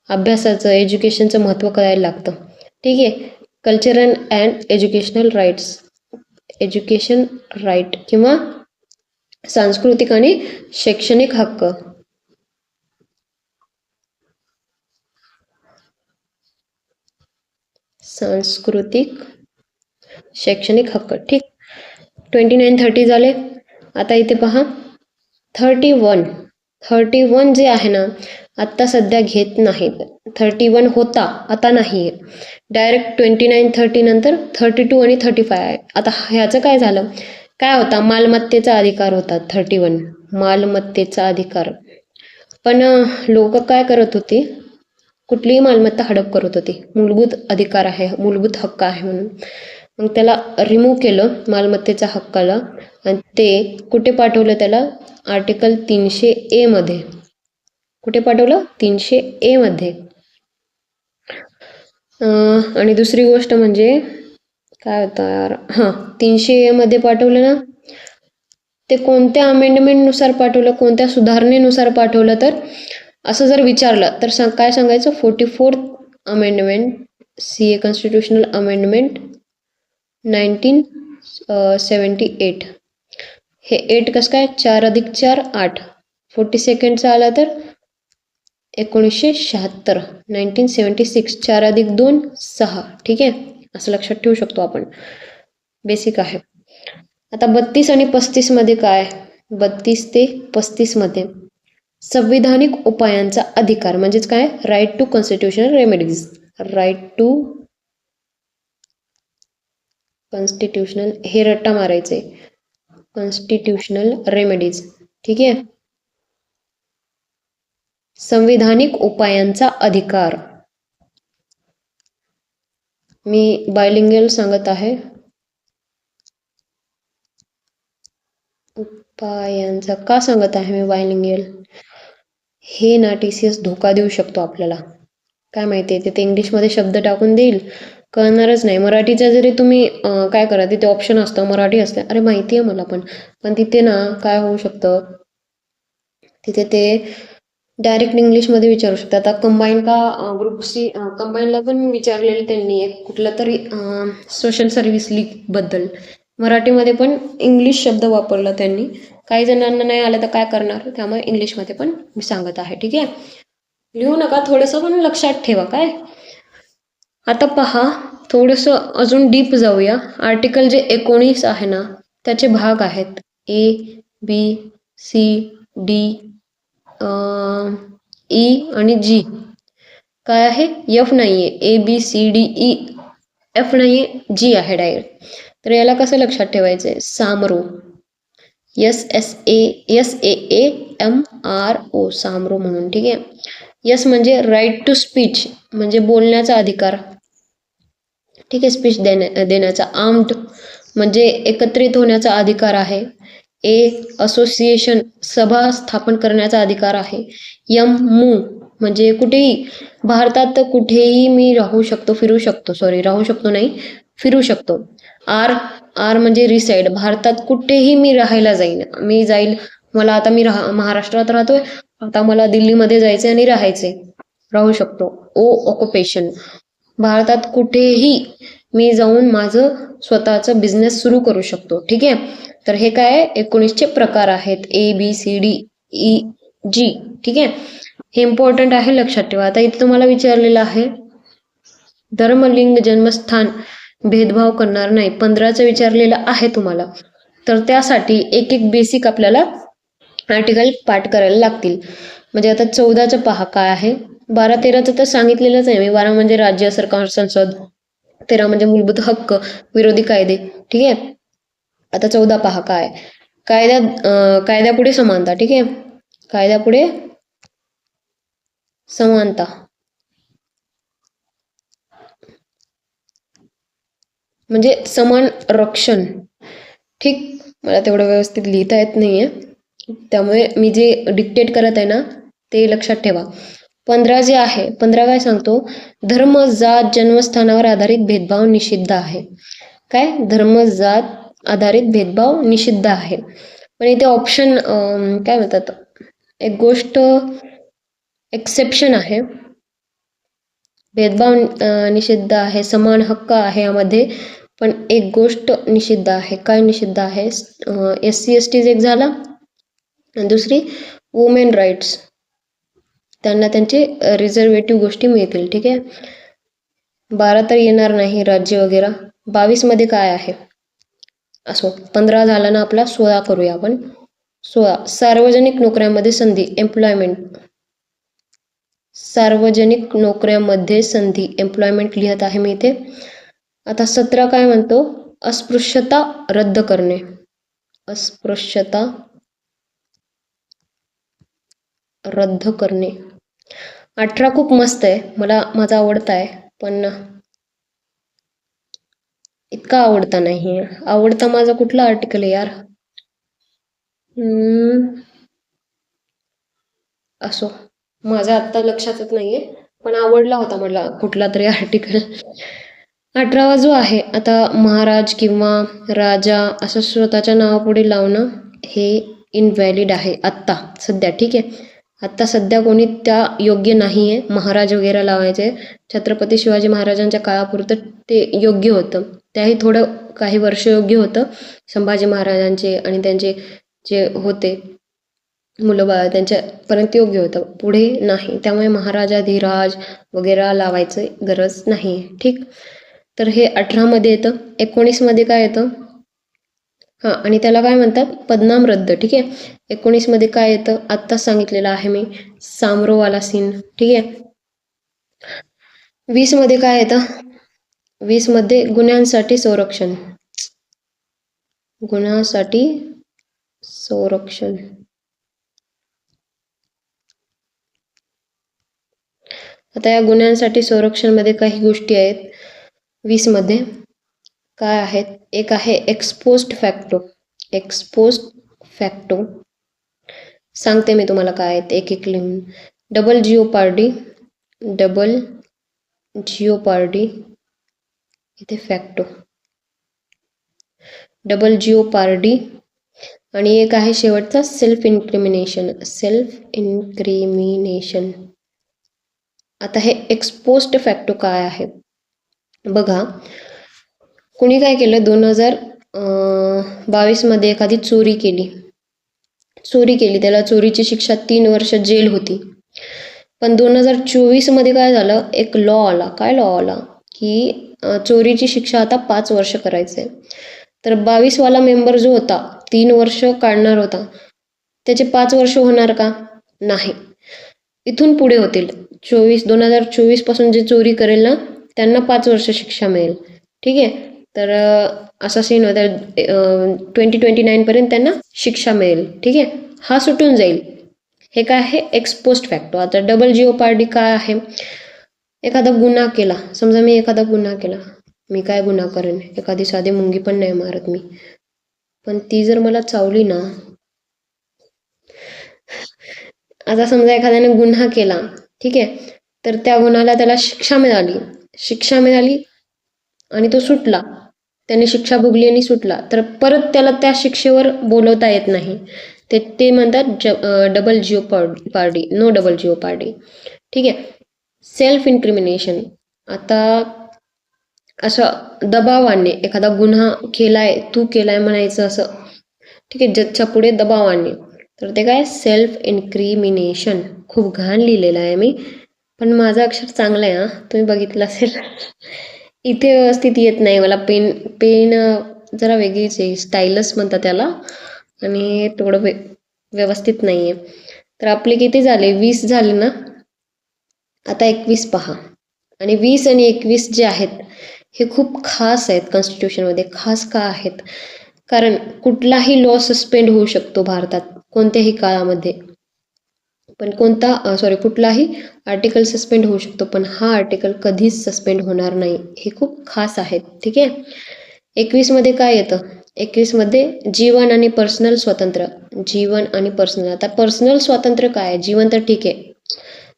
अभ्यासाचं, एज्युकेशनचं महत्त्व कळायला लागतं. ठीक आहे. Cultural and educational rights. Education right किंवा सांस्कृतिक आणि शैक्षणिक हक्क. सांस्कृतिक शैक्षणिक हक्क. ठीक. 29-30 झाले. आता इथे पहा 31 जे आहे ना, आत्ता सध्या घेत नाहीत. 31 होता, आता नाही आहे. डायरेक्ट 29-30 नंतर 32 आणि 35 आहे. आता ह्याचं काय झालं? काय होता? मालमत्तेचा अधिकार होता 31. मालमत्तेचा अधिकार. पण लोक काय करत होते? कुठलीही मालमत्ता हडप करत होती. मूलभूत अधिकार आहे, मूलभूत हक्क आहे म्हणून. मग त्याला रिमूव्ह केलं, मालमत्तेच्या हक्काला, आणि ते कुठे पाठवलं? त्याला आर्टिकल 300A मध्ये. कुठे पाठवलं? 300A मध्ये. आणि दुसरी गोष्ट म्हणजे काय होतं यार, 300A मध्ये पाठवलं ना, ते कोणत्या अमेंडमेंटनुसार पाठवलं, कोणत्या सुधारणेनुसार पाठवलं? तर असं जर विचारलं तर काय सांगायचं? 44th amendment, CA constitutional amendment 1978. हे 8 कसं काय? 4+4 8. 42nd आला तर 1976, 1976. 4+2 6. ठीक आहे. असं लक्षात ठेवू शकतो आपण. बेसिक आहे. आता 32 आणि 35 मध्ये काय? 32 ते 35 मध्ये संविधानिक उपायांचा अधिकार म्हणजेच काय? Right to constitutional remedies. Right to constitutional, हे रट्टा मारायचे, कॉन्स्टिट्यूशनल रेमेडीज. ठीक आहे. संविधानिक उपायांचा अधिकार. मी बायलिंग्युअल सांगत आहे. उपायांचा का सांगत आहे मी बायलिंग्युअल? हे ना TCS धोका देऊ शकतो आपल्याला. काय माहिती आहे, ते इंग्लिशमध्ये शब्द टाकून देईल, कळणारच नाही. मराठीचा जरी तुम्ही काय करा, तिथे ऑप्शन असतं, मराठी असते. अरे माहिती आहे मला, पण तिथे ना काय होऊ शकतं, तिथे ते डायरेक्ट इंग्लिशमध्ये विचारू शकतात. आता कंबाईन का ग्रुप C, कंबाईनला पण विचारलेलं त्यांनी एक कुठलं तरी सोशल सर्व्हिस लीगबद्दल. मराठीमध्ये पण इंग्लिश शब्द वापरला त्यांनी. काही जणांना नाही आलं तर काय करणार, त्यामुळे इंग्लिशमध्ये पण मी सांगत आहे. ठीक आहे. लिहू नका, थोडंसं पण लक्षात ठेवा. काय आता पहा, थोडंसं अजून डीप जाऊया. आर्टिकल जे 19 आहे ना, त्याचे भाग आहेत A, B, C, D, E आणि G. काय आहे? F नाहीये. A, B, C, D, E, F नाहीये, G आहे डायरेक्ट. तर याला कसं लक्षात ठेवायचंय? सामरो. SAAMRO, सामरो म्हणून. ठीक आहे. यस म्हणजे राईट टू स्पीच, म्हणजे बोलण्याचा अधिकार. ठीक आहे. स्पीच देण्याचा. आर्म्ड म्हणजे एकत्रित होण्याचा अधिकार आहे. A, असोसिएशन, सभा स्थापन करण्याचा अधिकार आहे. M, मूव्ह म्हणजे कुठेही, भारतात कुठेही मी राहू शकतो, फिरू शकतो. राहू शकतो नाही, फिरू शकतो. R म्हणजे रिसाइड, भारतात कुठेही मी राहायला जाईल. मला आता मी महाराष्ट्रात राहतोय, आता मला दिल्लीमध्ये जायचे आणि राहायचे, राहू शकतो. O, ऑक्युपेशन, भारतात कुठेही मी जाऊन माझं स्वतःचं बिझनेस सुरू करू शकतो. ठीक आहे. तर हे काय 19चे प्रकार आहेत ABCDEG. ठीक आहे. हे इम्पॉर्टंट आहे, लक्षात ठेवा. आता इथे तुम्हाला विचारलेलं आहे धर्म, लिंग, जन्मस्थान भेदभाव करणार नाही. 15चं विचारलेलं आहे तुम्हाला. तर त्यासाठी एक एक बेसिक आपल्याला आर्टिकल पाठ करायला लागतील. म्हणजे आता 14चं पहा काय आहे. 12-13चं तर सांगितलेलंच आहे मी. 12 म्हणजे राज्य, सरकार, संसद. 13 म्हणजे मूलभूत हक्क, विरोधी कायदे. ठीक आहे. आता 14 पहा काय. कायद्यापुढे समानता. ठीक आहे. कायद्यापुढे समानता म्हणजे समान रक्षण. ठीक. मला तेवढं व्यवस्थित लिहिता येत नाहीये, त्यामुळे मी जे डिक्टेट करत आहे ना ते लक्षात ठेवा. 15 जे आहे, 15 काय सांगतो, धर्म, जात, जन्मस्थानावर आधारित भेदभाव निषिद्ध आहे. काय, धर्म, जात आधारित भेदभाव निषिद्ध आहे. पण इथे ऑप्शन काय म्हणतात, एक गोष्ट एक्सेप्शन आहे. भेदभाव निषिद्ध आहे, समान हक्क आहे यामध्ये, पण एक गोष्ट निषिद्ध आहे. काय निषिद्ध आहे? SC ST एक झाला, आणि दुसरी वुमेन राईट्स, त्यांना त्यांचे रिझर्वेटिव्ह गोष्टी मिळतील. ठीक आहे. 12 तर येणार नाही, राज्य वगैरे. 22 मध्ये काय आहे? असो, 15 झाला ना आपला, 16 करूया आपण. 16 सार्वजनिक नोकऱ्यांमध्ये संधी, एम्प्लॉयमेंट. सार्वजनिक नोकऱ्यांमध्ये संधी, एम्प्लॉयमेंट लिहित आहे मी इथे. आता 17 काय म्हणतो, अस्पृश्यता रद्द करणे. अस्पृश्यता रद्द करणे. 18 खूप मस्त आहे, माझा आवडता आहे, पण इतका आवडता नाही. आवडता माझा कुठला आर्टिकल आहे यार? असो, माझा आत्ता लक्षातच नाहीये, पण आवडला होता मला कुठला तरी आर्टिकल. 18वा जो आहे, आता महाराज किंवा राजा असं स्वतःच्या नावापुढे लावणं हे इनव्हॅलिड आहे आत्ता सध्या. ठीक आहे. आत्ता सध्या कोणी त्या योग्य नाही आहे, महाराज वगैरे लावायचे. छत्रपती शिवाजी महाराजांच्या काळापुरतं ते योग्य होतं, त्याही थोडं काही वर्ष योग्य होतं. संभाजी महाराजांचे आणि त्यांचे जे होते मुलं बाळ त्यांच्यापर्यंत योग्य होतं, पुढे नाही. त्यामुळे महाराजाधिराज वगैरे लावायचं गरज नाही. ठीक. तर हे 18 मध्ये येतं. 19 मध्ये काय येतं? हां, आणि त्याला काय म्हणतात, पदनाम रद्द. ठीक आहे. 19 मध्ये काय येतं, आत्ताच सांगितलेलं आहे मी, सामरोवाला सीन. ठीक आहे. 20 मध्ये काय येतं? 20 मध्ये गुन्ह्यांसाठी संरक्षण. गुन्ह्यासाठी संरक्षण. आता या गुन्ह्यांसाठी संरक्षण मध्ये काही गोष्टी आहेत. 20 मध्ये काय आहेत? एक आहे एक्सपोस्ट फॅक्टो. एक्सपोस्ट फॅक्टो सांगते मी तुम्हाला काय आहेत, एक एक लिहून. डबल जिओपार्डी. डबल जिओपार्डी इथे फॅक्टो. डबल जिओपार्डी. आणि एक आहे शेवटचा सेल्फ इन्क्रिमिनेशन. सेल्फ इन्क्रिमिनेशन. आता हे एक्सपोस्ट फॅक्टो काय आहे बघा. कुणी काय केलं, 2022 मध्ये एखादी चोरी केली, त्याला चोरीची शिक्षा 3 वर्ष जेल होती. पण 2024 मध्ये काय झालं, एक लॉ आला. काय लॉ आला की चोरीची शिक्षा आता 5 वर्ष करायचं आहे. तर 22 वाला मेंबर जो होता, 3 वर्ष काढणार होता, त्याचे 5 वर्ष होणार का? नाही. इथून पुढे होतील. 2024 पासून जे चोरी करेल ना त्यांना 5 वर्ष शिक्षा मिळेल. ठीक आहे. तर असा सीन होता. 2029 पर्यंत त्यांना शिक्षा मिळेल. ठीक आहे. हा सुटून जाईल. हे काय आहे, एक्सपोस्ट फॅक्टो. आता डबल जिओपार्डी काय आहे, एखादा गुन्हा केला, समजा मी एखादा गुन्हा केला, मी काय गुन्हा करेन, एखादी साधी मुंगी पण नाही मारत मी, पण ती जर मला चावली ना, आता समजा एखाद्याने गुन्हा केला, ठीक आहे, तर त्या गुन्ह्याला त्याला शिक्षा मिळाली आणि तो सुटला, त्याने शिक्षा भोगली आणि सुटला, तर परत त्याला त्या शिक्षेवर बोलवता येत नाही. ते म्हणतात डबल जिओपार्डी, नो डबल जिओपार्डी. ठीक आहे. सेल्फ इन्क्रिमिनेशन. आता असं दबावाने एखादा गुन्हा केलाय, तू केलाय म्हणायचं असं, ठीक आहे, जजच्या पुढे दबावाने. तर ते काय, सेल्फ इन्क्रिमिनेशन. खूप घाण लिहिलेलं आहे मी, पण माझं अक्षर चांगलं आहे, तुम्ही बघितलं असेल. इथे व्यवस्थित येत नाही मला. पेन पेन जरा वेगळीच आहे, स्टाईलस म्हणतात त्याला, आणि थोडं व्यवस्थित नाही आहे. तर आपले किती झाले, 20 झाले ना. आता 21 पहा. आणि 20 आणि 21 जे आहेत हे खूप खास आहेत कॉन्स्टिट्यूशनमध्ये. खास का आहेत, कारण कुठलाही लॉ सस्पेंड होऊ शकतो भारतात कोणत्याही काळामध्ये, पण कुठलाही आर्टिकल सस्पेंड होऊ शकतो, पण हा आर्टिकल कधीच सस्पेंड होणार नाही. हे खूप खास आहेत, ठीक आहे. 21 मध्ये काय येतं, 21 मध्ये जीवन आणि पर्सनल स्वातंत्र्य. जीवन आणि पर्सनल, आता पर्सनल स्वातंत्र्य काय, जीवन तर ठीक आहे,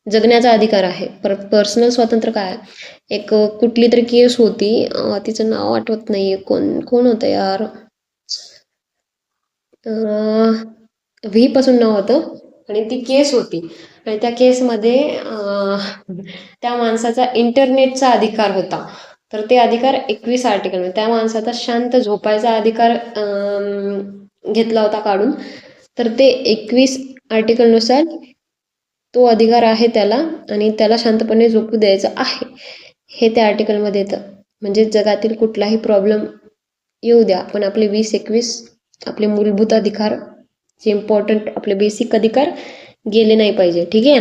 जगण्याचा अधिकार आहे. पर्सनल स्वातंत्र्य काय, एक कुठली तरी केस होती, तिचं नाव आठवत नाहीये, कोण होतं यार, व्ही पासून नाव होतं, आणि ती केस होती, आणि त्या केसमध्ये त्या माणसाचा इंटरनेटचा अधिकार होता. तर ते अधिकार 21 आर्टिकल, त्या माणसाचा शांत झोपायचा अधिकार घेतला होता काढून. तर ते 21 आर्टिकलनुसार तो अधिकार आहे त्याला, आणि त्याला शांतपणे झोपू द्यायचं आहे, हे त्या आर्टिकलमध्ये येतं. म्हणजे जगातील कुठलाही प्रॉब्लेम येऊ द्या, पण आपले 20-21 आपले मूलभूत अधिकार, जे इम्पॉर्टंट आपले बेसिक अधिकार गेले नाही पाहिजे, ठीक आहे.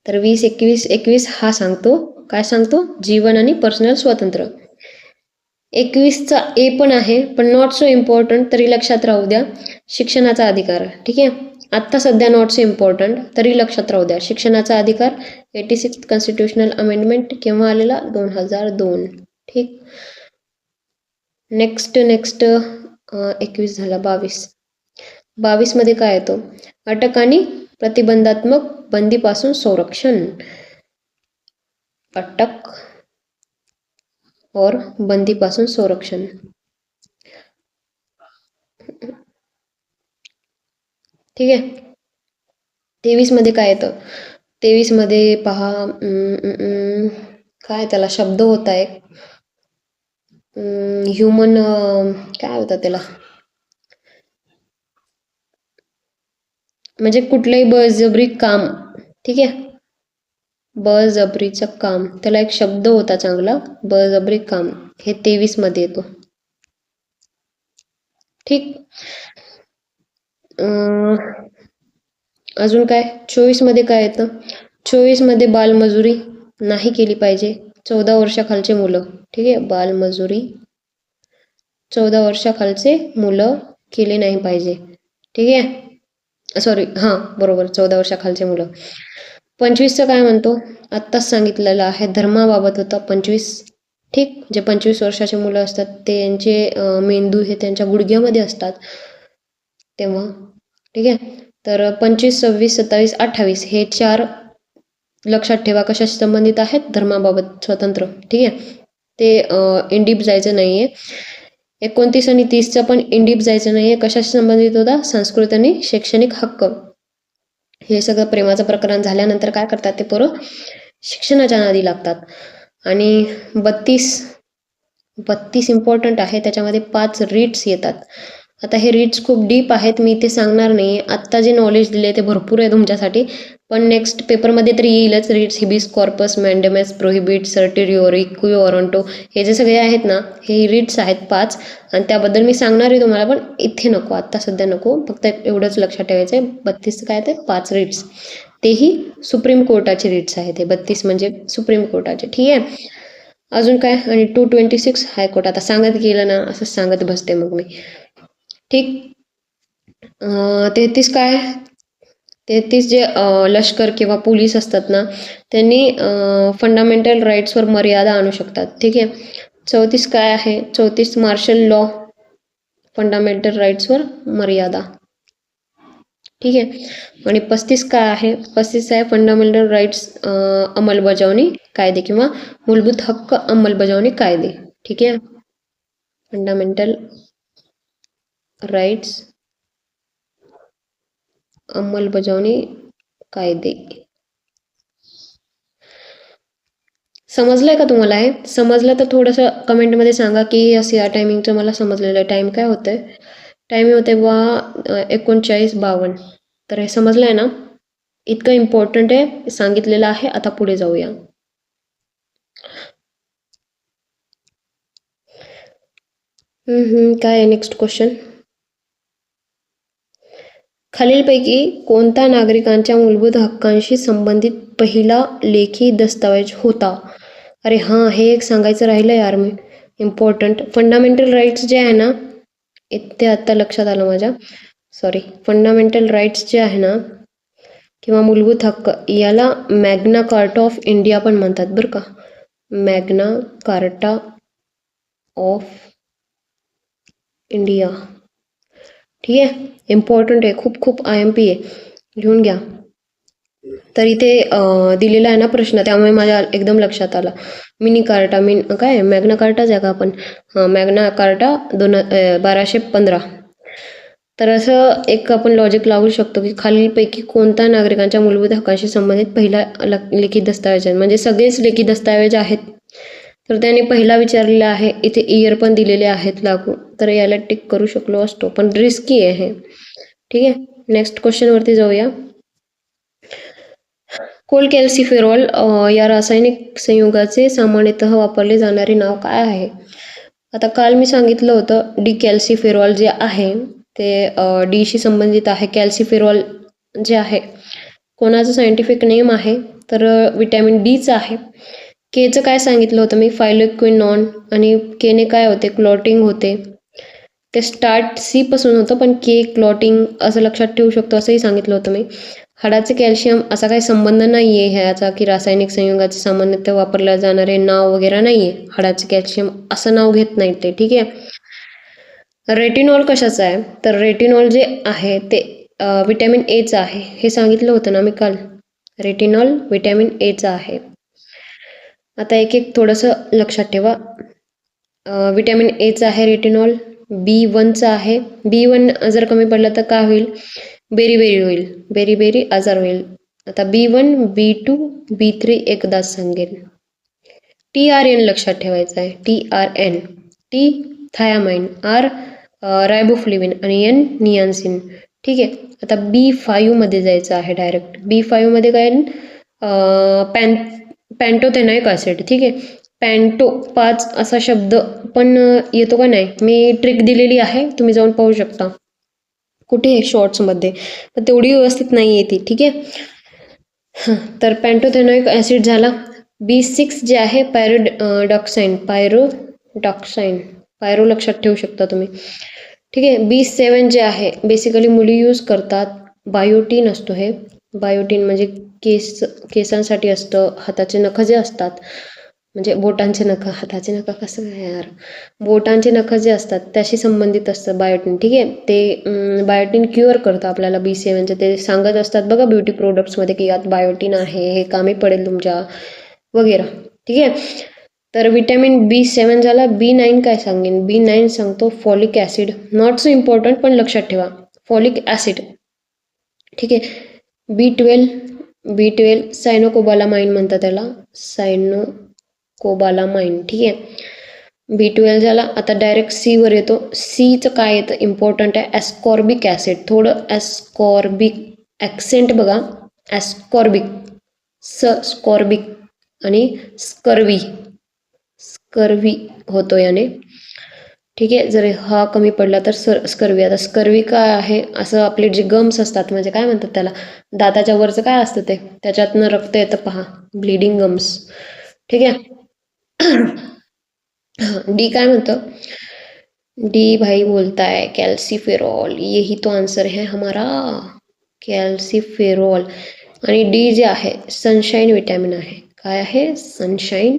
तर 20-21 हा सांगतो, काय सांगतो, जीवन आणि पर्सनल स्वातंत्र्य. 21चा ए पण आहे, पण नॉट सो इम्पॉर्टंट, तरी लक्षात राहू द्या, शिक्षणाचा अधिकार, ठीक आहे. आत्ता सध्या नॉट सो इम्पॉर्टंट, तरी लक्षात राहू द्या, शिक्षणाचा अधिकार. 86 कॉन्स्टिट्युशनल अमेंडमेंट केव्हा आलेला, 2002, ठीक. नेक्स्ट 21 झाला. 22 मध्ये काय येतो, अटक आणि प्रतिबंधात्मक बंदीपासून संरक्षण. अटक और बंदीपासून संरक्षण, ठीक आहे. 23 मध्ये काय येतं, 23 मध्ये पहा, काय त्याला शब्द होता एक, ह्युमन, काय होतं त्याला, म्हणजे कुठलंही बळजबरी काम, ठीक आहे, बळजबरीचं काम, त्याला एक शब्द होता चांगला, बळजबरी काम, हे 23 मध्ये येतो, ठीक. अजून काय, 24 मध्ये काय येतं, 24 मध्ये बालमजुरी नाही केली पाहिजे, 14 वर्षाखालचे मुलं, ठीक आहे, बालमजुरी 14 वर्षाखालचे मुलं केले नाही पाहिजे, ठीक आहे. सॉरी, बरोबर, 14 वर्षाखालचे मुलं. 25चं काय म्हणतो, आत्ताच सांगितलेलं आहे, धर्माबाबत होता 25, ठीक. जे 25 वर्षाचे मुलं असतात त्यांचे मेंदू हे त्यांच्या गुडघ्यामध्ये असतात तेव्हा, ठीक आहे. तर 25, 26, 27, 28 हे 4 लक्षात ठेवा, कशाशी संबंधित आहेत, धर्माबाबत स्वतंत्र, ठीक आहे. ते इंडीप जायचं नाहीये. 29 आणि 30चं पण इंडीप जायचं नाहीये, कशाशी संबंधित होता, संस्कृत आणि शैक्षणिक हक्क. हे सगळं प्रेमाचं प्रकरण झाल्यानंतर काय करतात ते पोरं, शिक्षणाच्या नादी लागतात. आणि 32 इम्पॉर्टंट आहे, त्याच्यामध्ये 5 रीट्स येतात. आता हे रीट्स खूप डीप आहेत, मी ते सांगणार नाही, आत्ता जे नॉलेज दिले ते भरपूर आहे तुमच्यासाठी, पण नेक्स्ट पेपरमध्ये तरी येईलच. रीट्स, हिबिस कॉर्पस, मॅन्डेमस, प्रोहिबिट, सर्टिरिओरी, क्युओरंटो, हे जे सगळे आहेत ना, हे रीट्स आहेत 5, आणि त्याबद्दल मी सांगणार आहे तुम्हाला, पण इथे नको, आत्ता सध्या नको, फक्त एवढंच लक्षात ठेवायचं आहे. 32 काय ते 5 रीट्स, तेही सुप्रीम कोर्टाचे रीट्स आहेत, हे 32 म्हणजे सुप्रीम कोर्टाचे, ठीक आहे. अजून काय, आणि 226 हायकोर्ट. आता सांगत गेलं ना, असंच सांगत बसते मग मी, ठीक. 33 काय, 33 जे लष्कर किंवा पोलीस असतात ना, त्यांनी फंडामेंटल राईट्सवर मर्यादा आणू शकतात, ठीक आहे. 34 काय आहे, 34 मार्शल लॉ, फंडामेंटल राईट्सवर मर्यादा, ठीक आहे. आणि 35 काय आहे, 35 आहे फंडामेंटल राईट्स अंमलबजावणी कायदे किंवा मूलभूत हक्क अंमलबजावणी कायदे, ठीक आहे. फंडामेंटल राईट्स अंमलबजावणी कायदे. समजलं आहे का तुम्हाला? हे समजलं तर थोडंसं कमेंटमध्ये सांगा की असं या टायमिंगचं मला समजलेलं आहे. टाईम काय होतं आहे? टाईम होते बा 39:52. तर हे समजलं आहे ना? इतकं इम्पॉर्टंट आहे, सांगितलेलं आहे. आता पुढे जाऊया. काय आहे नेक्स्ट क्वेश्चन? खालीलपैकी कोणता नागरिकांच्या मूलभूत हक्कांशी संबंधित पहिला लेखी दस्तावेज होता? अरे हां, हे एक सांगायचं राहिलं यार मी. इम्पॉर्टंट फंडामेंटल राईट्स जे आहे ना, ते आत्ता लक्षात आलं माझ्या. सॉरी. फंडामेंटल राईट्स जे आहे ना किंवा मूलभूत हक्क, याला मॅग्ना कार्टा ऑफ इंडिया पण म्हणतात बरं का. Magna carta of India. ठीक आहे. इम्पॉर्टंट आहे, खूप खूप IMP आहे, लिहून घ्या. तर इथे दिलेला आहे ना प्रश्न, त्यामुळे माझ्या एकदम लक्षात आला. मिनी कार्टा काय मॅग्ना कार्टाच आहे का आपण? हां, मॅग्ना कार्टा 1215. तर असं एक आपण लॉजिक लावू शकतो की खालीलपैकी कोणता नागरिकांच्या मूलभूत हक्कांशी संबंधित पहिला लेखी दस्तावेज आहे. म्हणजे सगळेच लेखी दस्तावेज आहेत. तर त्याने पहिला विचारलेला आहे. इथे इयर पण दिलेले आहेत लागू, तर याला टिक करू शकलो असतो, पण रिस्की आहे हे. ठीक आहे. नेक्स्ट क्वेश्चनवरती जाऊया. कोलकॅल्सिफेरॉल या रासायनिक संयुगाचे सामान्यतः वापरले जाणारे नाव काय आहे? आता काल मी सांगितलं होतं डिकॅल्सिफेरॉल जे आहे ते डीशी संबंधित आहे. कॅल्सिफेरॉल जे आहे कोणाचं सायंटिफिक नेम आहे तर विटॅमिन डीचं आहे. केचं काय सांगितलं होतं मी? फायलोक्विनॉन. आणि केने काय होते? क्लॉटिंग होते. ते स्टार्ट सी पासून होतं, पण के क्लॉटिंग असं लक्षात ठेवू शकतो असंही सांगितलं होतं मी. हाडाचे कॅल्शियम असा काही संबंध नाही आहे ह्याचा की रासायनिक संयुगाचे सामान्यतः वापरल्या जाणारे नाव वगैरे नाही आहे. हाडाचे कॅल्शियम असं नाव घेत नाहीत ते. ठीक आहे. रेटिनॉल कशाचं आहे? तर रेटिनॉल जे आहे ते विटॅमिन एचं आहे. हे सांगितलं होतं ना मी काल. रेटिनॉल विटॅमिन एचं आहे. आता एक एक थोडंसं लक्षात ठेवा. विटॅमिन एचं आहे रेटिनॉल. B1चं आहे. B1 जर कमी पडलं तर काय होईल? बेरी होईल. बेरी आजार होईल. आता B1, B2, B3 एकदाच सांगेल. TRN लक्षात ठेवायचं आहे. TRN. T thiamine, R riboflavin आणि N नियान्सिन. ठीक आहे. आता B5 मध्ये जायचं आहे डायरेक्ट. B5 मध्ये काय? पॅन्टोथेनॉइक ॲसिड. ठीक आहे. पॅन्टो 5 असा शब्द पण येतो का नाही? मी ट्रिक दिलेली आहे, तुम्ही जाऊन पाहू शकता. कुठे आहे? शॉर्ट्समध्ये. पण तेवढी व्यवस्थित नाही आहे ती. ठीक आहे. हां, तर पॅन्टोथेनॉइक ॲसिड झाला. B6 जे आहे पायरोडॉक्साइन. पायरो लक्षात ठेवू शकता तुम्ही. ठीक आहे. B7 जे आहे बेसिकली मुली यूज करतात. बायोटीन असतो हे. बायोटीन म्हणजे केसांसाठी असतं. हाताचे नखं जे असतात, म्हणजे बोटांचे नखं, हाताचे नखं कसं काय यार, बोटांचे नखं जे असतात त्याशी संबंधित असतं बायोटीन. ठीक आहे. ते बायोटीन क्युअर करतं आपल्याला. B7चे ते सांगत असतात बघा ब्युटी प्रोडक्ट्समध्ये की यात बायोटीन आहे, हे कामी पडेल तुमच्या वगैरे. ठीक आहे. तर विटॅमिन B7 झाला. B9 काय सांगेन? B9 सांगतो folic acid. Not so important, पण लक्षात ठेवा फॉलिक ॲसिड. ठीक आहे. B12 सायनोकोबालामाइन म्हणतात त्याला. सायनोकोबालामाइन. ठीक आहे. B12 झाला. आता डायरेक्ट सीवर येतो. सीचं काय येतं? इम्पॉर्टंट आहे ॲस्कॉर्बिक ॲसिड. थोडं ॲस्कॉर्बिक ॲक्सेंट बघा. ॲस्कॉर्बिक, स्कॉर्बिक आणि स्कर्वी होतो याने. ठीक आहे. जर हा कमी पडला तर स्कर्वी. आता स्कर्वी काय आहे? असं आपले जे गम्स असतात, म्हणजे काय म्हणतात त्याला, दाताच्या वरचं काय असतं ते, त्याच्यातनं रक्त येतं पहा, ब्लिडिंग गम्स. ठीक आहे. डी काय म्हणतं? डी भाई बोलता है कॅल्सिफेरॉल. यही तो आन्सर है हमारा, कॅल्सिफेरॉल. आणि डी जे आहे सनशाईन विटॅमिन आहे. काय आहे? Sunshine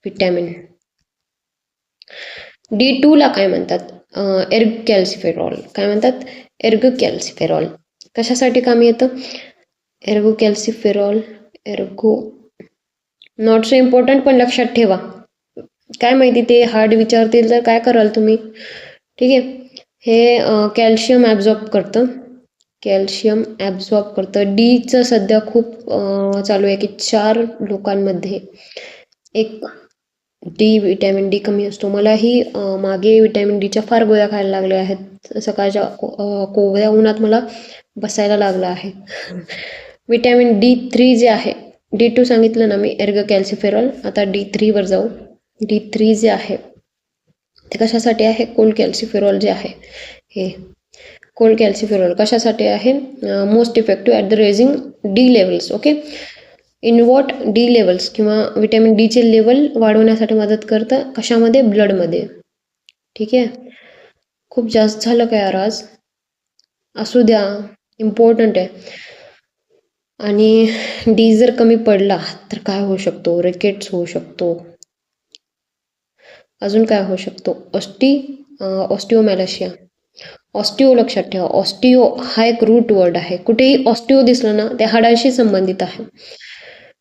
vitamin. D2 ला काय म्हणतात? कॅल्सिफेरॉल. काय म्हणतात? कॅल्सिफेरॉल. कशासाठी कामी येतं? कॅल्सिफेरॉल. नॉट सो इम्पॉर्टंट, पण लक्षात ठेवा. काय माहिती ते हार्ड विचारतील तर काय कराल तुम्ही? ठीक आहे. हे कॅल्शियम ॲब्झॉर्ब करतं. कॅल्शियम ॲब्झॉर्ब करतं. डीचं सध्या खूप चालू आहे की 4 लोकांमध्ये एक विटॅमिन डी कमी असतो. मलाही मागे विटॅमिन डीच्या फार गोळ्या खायला लागल्या आहेत. सकाळच्या कोवळ्या उन्हात मला बसायला लागलं आहे. विटॅमिन D3 जे आहे, D2 सांगितलं ना मी, एर्गोकॅल्सिफेरॉल. आता D3 वर जाऊ. D3 जे आहे ते कशासाठी आहे? कोल्ड कॅल्सिफेरॉल जे आहे हे कोल्ड कॅल्सिफेरॉल कशासाठी आहे? Most effective at the raising D levels. Okay, in what? D levels किंवा विटॅमिन डीचे लेवल वाढवण्यासाठी मदत करतं. कशामध्ये? ब्लडमध्ये. ठीक आहे, खूप जास्त झालं का यार आज? असू द्या, इम्पॉर्टंट आहे. आणि डी जर कमी पडला तर काय होऊ शकतो? रिकेट्स होऊ शकतो. अजून काय होऊ शकतो? ऑस्टिओमॅलेशिया. ऑस्टिओ लक्षात ठेवा. ऑस्टिओ हा एक रूट वर्ड आहे. कुठेही ऑस्टिओ दिसलं ना, ते हाडाशी संबंधित आहे.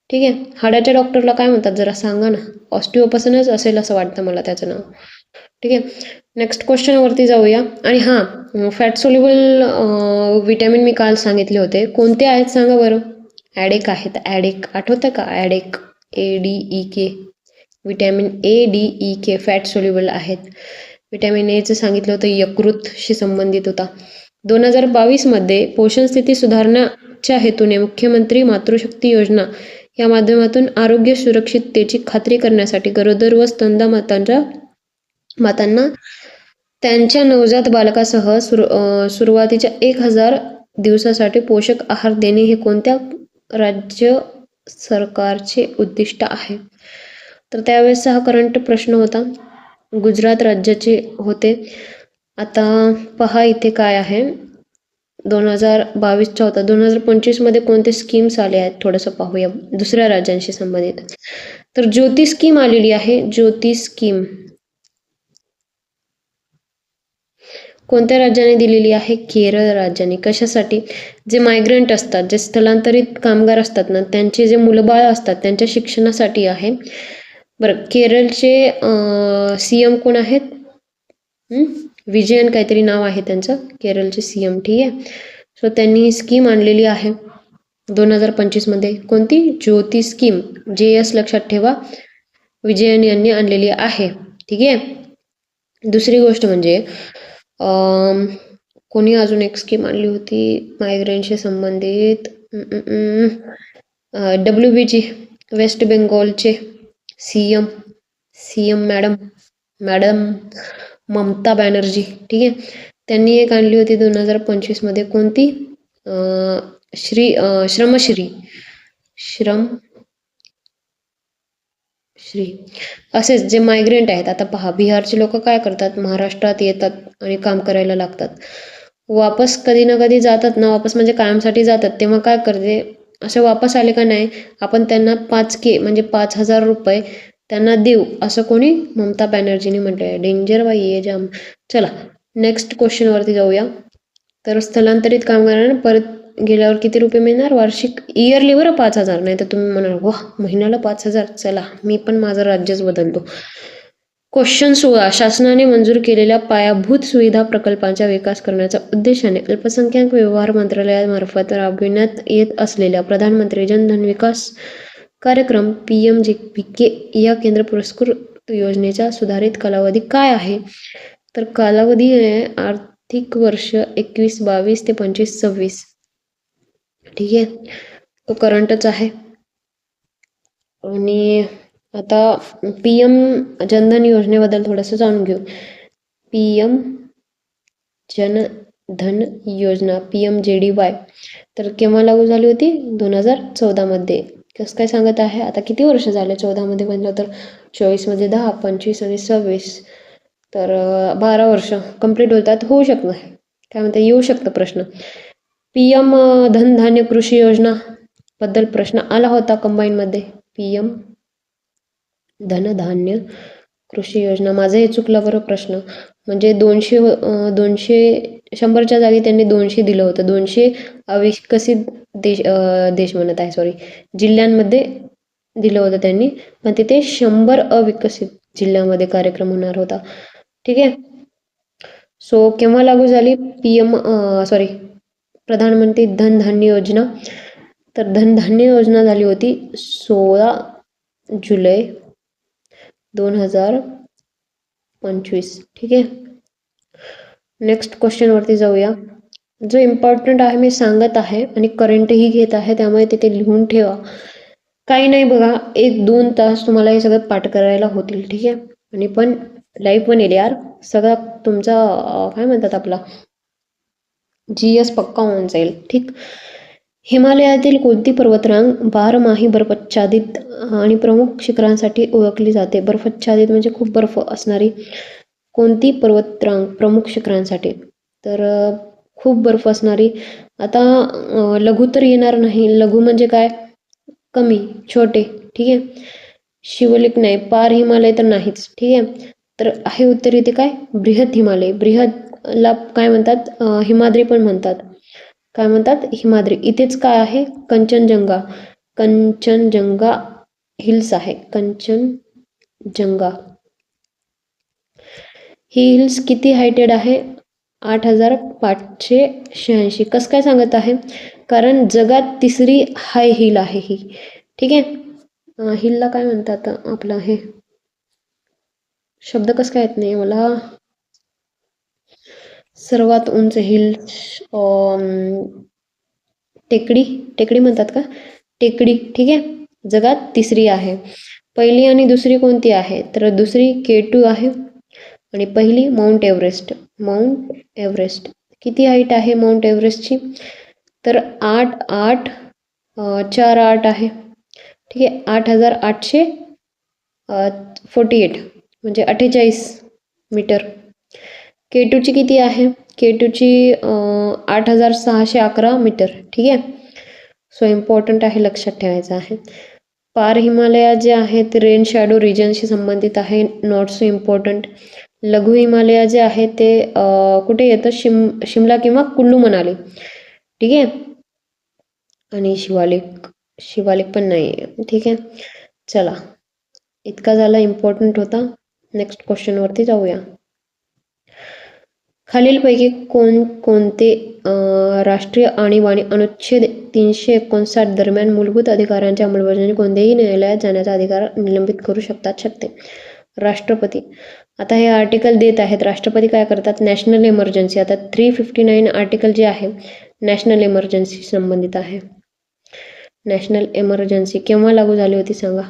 ठीक आहे, हाडाच्या डॉक्टरला काय म्हणतात जरा सांगा ना? ऑस्टिओपासूनच असेल असं वाटतं मला त्याचं नाव. ठीक आहे, नेक्स्ट क्वेश्चनवरती जाऊया. आणि हां, फॅट सोल्युबल विटॅमिन मी काल सांगितले होते. कोणते आहेत सांगा बरं? ॲडेक आहेत. ॲडेक आठवतं का? ॲडेक, ADEK. Vitamin ADEK fat soluble आहेत. विटॅमिन एचं सांगितलं होतं, यकृतशी संबंधित होता. 2022मध्ये पोषण स्थिती सुधारण्याच्या हेतूने मुख्यमंत्री मातृशक्ती योजना या माध्यमातून आरोग्य सुरक्षिततेची खात्री करण्यासाठी गरोदर व स्तनदा मातांना त्यांच्या नवजात बालकासह सुरुवातीच्या 1000 दिवसासाठी पोषक आहार देणे हे कोणत्या राज्य सरकारचे उद्दिष्ट आहे? तर त्यावेळेस हा करंट प्रश्न होता. गुजरात राज्याचे होते. आता पहा इथे काय आहे. 2022चा होता. 2025मध्ये कोणते स्कीम्स आले आहेत थोडंसं पाहूया दुसऱ्या राज्यांशी संबंधित. तर ज्योती स्कीम आलेली आहे. ज्योती स्कीम कोणत्या राज्याने दिलेली आहे? केरळ राज्याने. कशासाठी? जे मायग्रंट असतात, जे स्थलांतरित कामगार असतात ना, त्यांचे जे मुलंबाळ असतात त्यांच्या शिक्षणासाठी आहे. बरं, केरळचे CM कोण आहेत? विजयन काहीतरी नाव आहे त्यांचं, केरळचे CM. ठीक आहे, सो त्यांनी ही स्कीम आणलेली आहे 2025मध्ये. कोणती? ज्योती स्कीम. JS लक्षात ठेवा, विजयन यांनी आणलेली आहे. ठीक आहे, दुसरी गोष्ट म्हणजे कोणी अजून एक स्कीम आणली होती मायग्रेंटशी संबंधित. WBG, वेस्ट बेंगॉलचे CM मॅडम ममता बॅनर्जी. ठीक आहे, त्यांनी एक आणली होती 2025मध्ये. कोणती? श्रमश्री. असेच जे मायग्रेंट आहेत. आता पहा, बिहारचे लोक काय करतात? महाराष्ट्रात येतात आणि काम करायला लागतात. वापस कधी ना कधी जातात ना, वापस म्हणजे कायमसाठी जातात. तेव्हा काय करते, असे वापस आले का नाही, आपण त्यांना 5K म्हणजे 5,000 रुपये त्यांना देऊ, असं कोणी? ममता बॅनर्जीने म्हटलं आहे. डेंजर बाई आहे जाम. चला नेक्स्ट क्वेश्चनवरती जाऊया. तर स्थलांतरित कामगारांना परत गेल्यावर किती रुपये मिळणार? वार्षिक, इयरली बरं, 5,000. नाही तर तुम्ही म्हणाल वा महिन्याला 5,000, चला मी पण माझं राज्यच बदलतो. क्वेश्चन 16. शासनाने मंजूर केलेल्या पायाभूत सुविधा प्रकल्पांचा विकास करण्याच्या उद्देशाने अल्पसंख्याक व्यवहार मंत्रालयामार्फत राबविण्यात येत असलेल्या प्रधानमंत्री जनधन विकास कार्यक्रम PMJPK या केंद्र पुरस्कृत योजनेचा सुधारित कालावधी काय आहे? तर कालावधी आहे आर्थिक वर्ष 21-22 ते 25-26. ठीक आहे, तो करंटच आहे. आणि आता PM जनधन योजनेबद्दल थोडंसं जाणून घेऊ. PM जनधन योजना, PMJDY, तर केव्हा लागू झाली होती? 2014मध्ये. कसं काय सांगत आहे? आता किती वर्ष झाले? 14मध्ये म्हणलं तर 24मध्ये 10, 25 आणि 26, तर 12 वर्ष कंप्लीट होतात. होऊ शकतं, काय म्हणते, येऊ शकतं प्रश्न. PM धनधान्य कृषी योजना बद्दल प्रश्न आला होता कंबाईनमध्ये. PM धनधान्य कृषी योजना. माझं हे चुकलं बरं प्रश्न. म्हणजे 100च्या जागी त्यांनी 200 दिलं होतं. 200 अविकसित देश म्हणत आहे, सॉरी, जिल्ह्यांमध्ये दिलं होतं त्यांनी, पण तिथे 100 अविकसित जिल्ह्यामध्ये कार्यक्रम होणार होता. ठीक आहे, सो केव्हा लागू झाली? प्रधानमंत्री धनधान्य योजना, तर धनधान्य योजना झाली होती 16 जुलै 2025. ठीक आहे. नेक्स्ट क्वेश्चनवरती जाऊया. जो इम्पॉर्टंट आहे मी सांगत आहे आणि करंटही घेत आहे, त्यामुळे तिथे लिहून ठेवा. काही नाही बघा, 1-2 तास तुम्हाला हे सगळं पाठ करायला होतील. ठीक आहे. आणि पण लाईव्ह पण येईल यार, सगळा तुमचा काय म्हणतात आपला GS पक्का होऊन जाईल. ठीक. हिमालयातील कोणती पर्वतरांग बारमाही बर्फाच्छादित आणि प्रमुख शिखरांसाठी ओळखली जाते? बर्फाच्छादित म्हणजे खूप बर्फ असणारी कोणती पर्वतरांग प्रमुख शिखरांसाठी? तर खूप बर्फ असणारी. आता लघु तर येणार नाही. लघु म्हणजे काय? कमी, छोटे. ठीक आहे. शिवलिक नाही, पार हिमालय तर नाहीच. ठीक आहे. तर आहे उत्तर इथे काय? बृहत हिमालय. बृहतला काय म्हणतात? हिमाद्री पण म्हणतात. काय म्हणतात? हिमाद्री. इथेच काय आहे? कंचनजंगा. कंचनजंगा हिल्स आहे. कंचनजंगा ही हिल्स किती हायटेड आहे? 8586. कसं काय सांगत आहे? कारण जगात तिसरी हाय हिल आहे ही. ठीक आहे. हिलला काय म्हणतात आपलं हे शब्द कसं काय येत नाही मला. सर्वात उंच हिल टेकडी. टेकडी म्हणतात का? टेकडी. ठीक आहे. जगात तिसरी आहे. पहिली आणि दुसरी कोणती आहे? तर दुसरी K2 आहे आणि पहिली माउंट एव्हरेस्ट. Mount Everest. किती हाईट आहे माउंट एव्हरेस्टची? तर 8,848 आहे. ठीक आहे. 8,848 म्हणजे 48 मीटर. K2ची किती आहे? K2ची 8,611 मीटर. ठीक आहे. सो इम्पॉर्टंट आहे, लक्षात ठेवायचं आहे. पार हिमालया जे आहे ते रेन शॅडो रिजनशी संबंधित आहे, नॉट सो इम्पॉर्टंट. लघु हिमालया जे आहे ते कुठे येतं? शिमला किंवा कुल्लू मनाली. ठीक आहे. आणि शिवालिक पण नाही आहे. ठीक आहे. चला, इतका झाला, इम्पॉर्टंट होता. नेक्स्ट क्वेश्चनवरती जाऊया. खालीलपैकी कोणते राष्ट्रीय आणीबाणी अनुच्छेद 359 दरम्यान मूलभूत अधिकारांच्या अंमलबजावणी कोणत्याही न्यायालयात जाण्याचा अधिकार निलंबित करू शकते? राष्ट्रपती. आता हे आर्टिकल देत आहेत. राष्ट्रपती काय करतात? National emergency. आता 359 आर्टिकल जे आहे नॅशनल इमर्जन्सी संबंधित आहे. नॅशनल इमर्जन्सी केव्हा लागू झाली होती सांगा?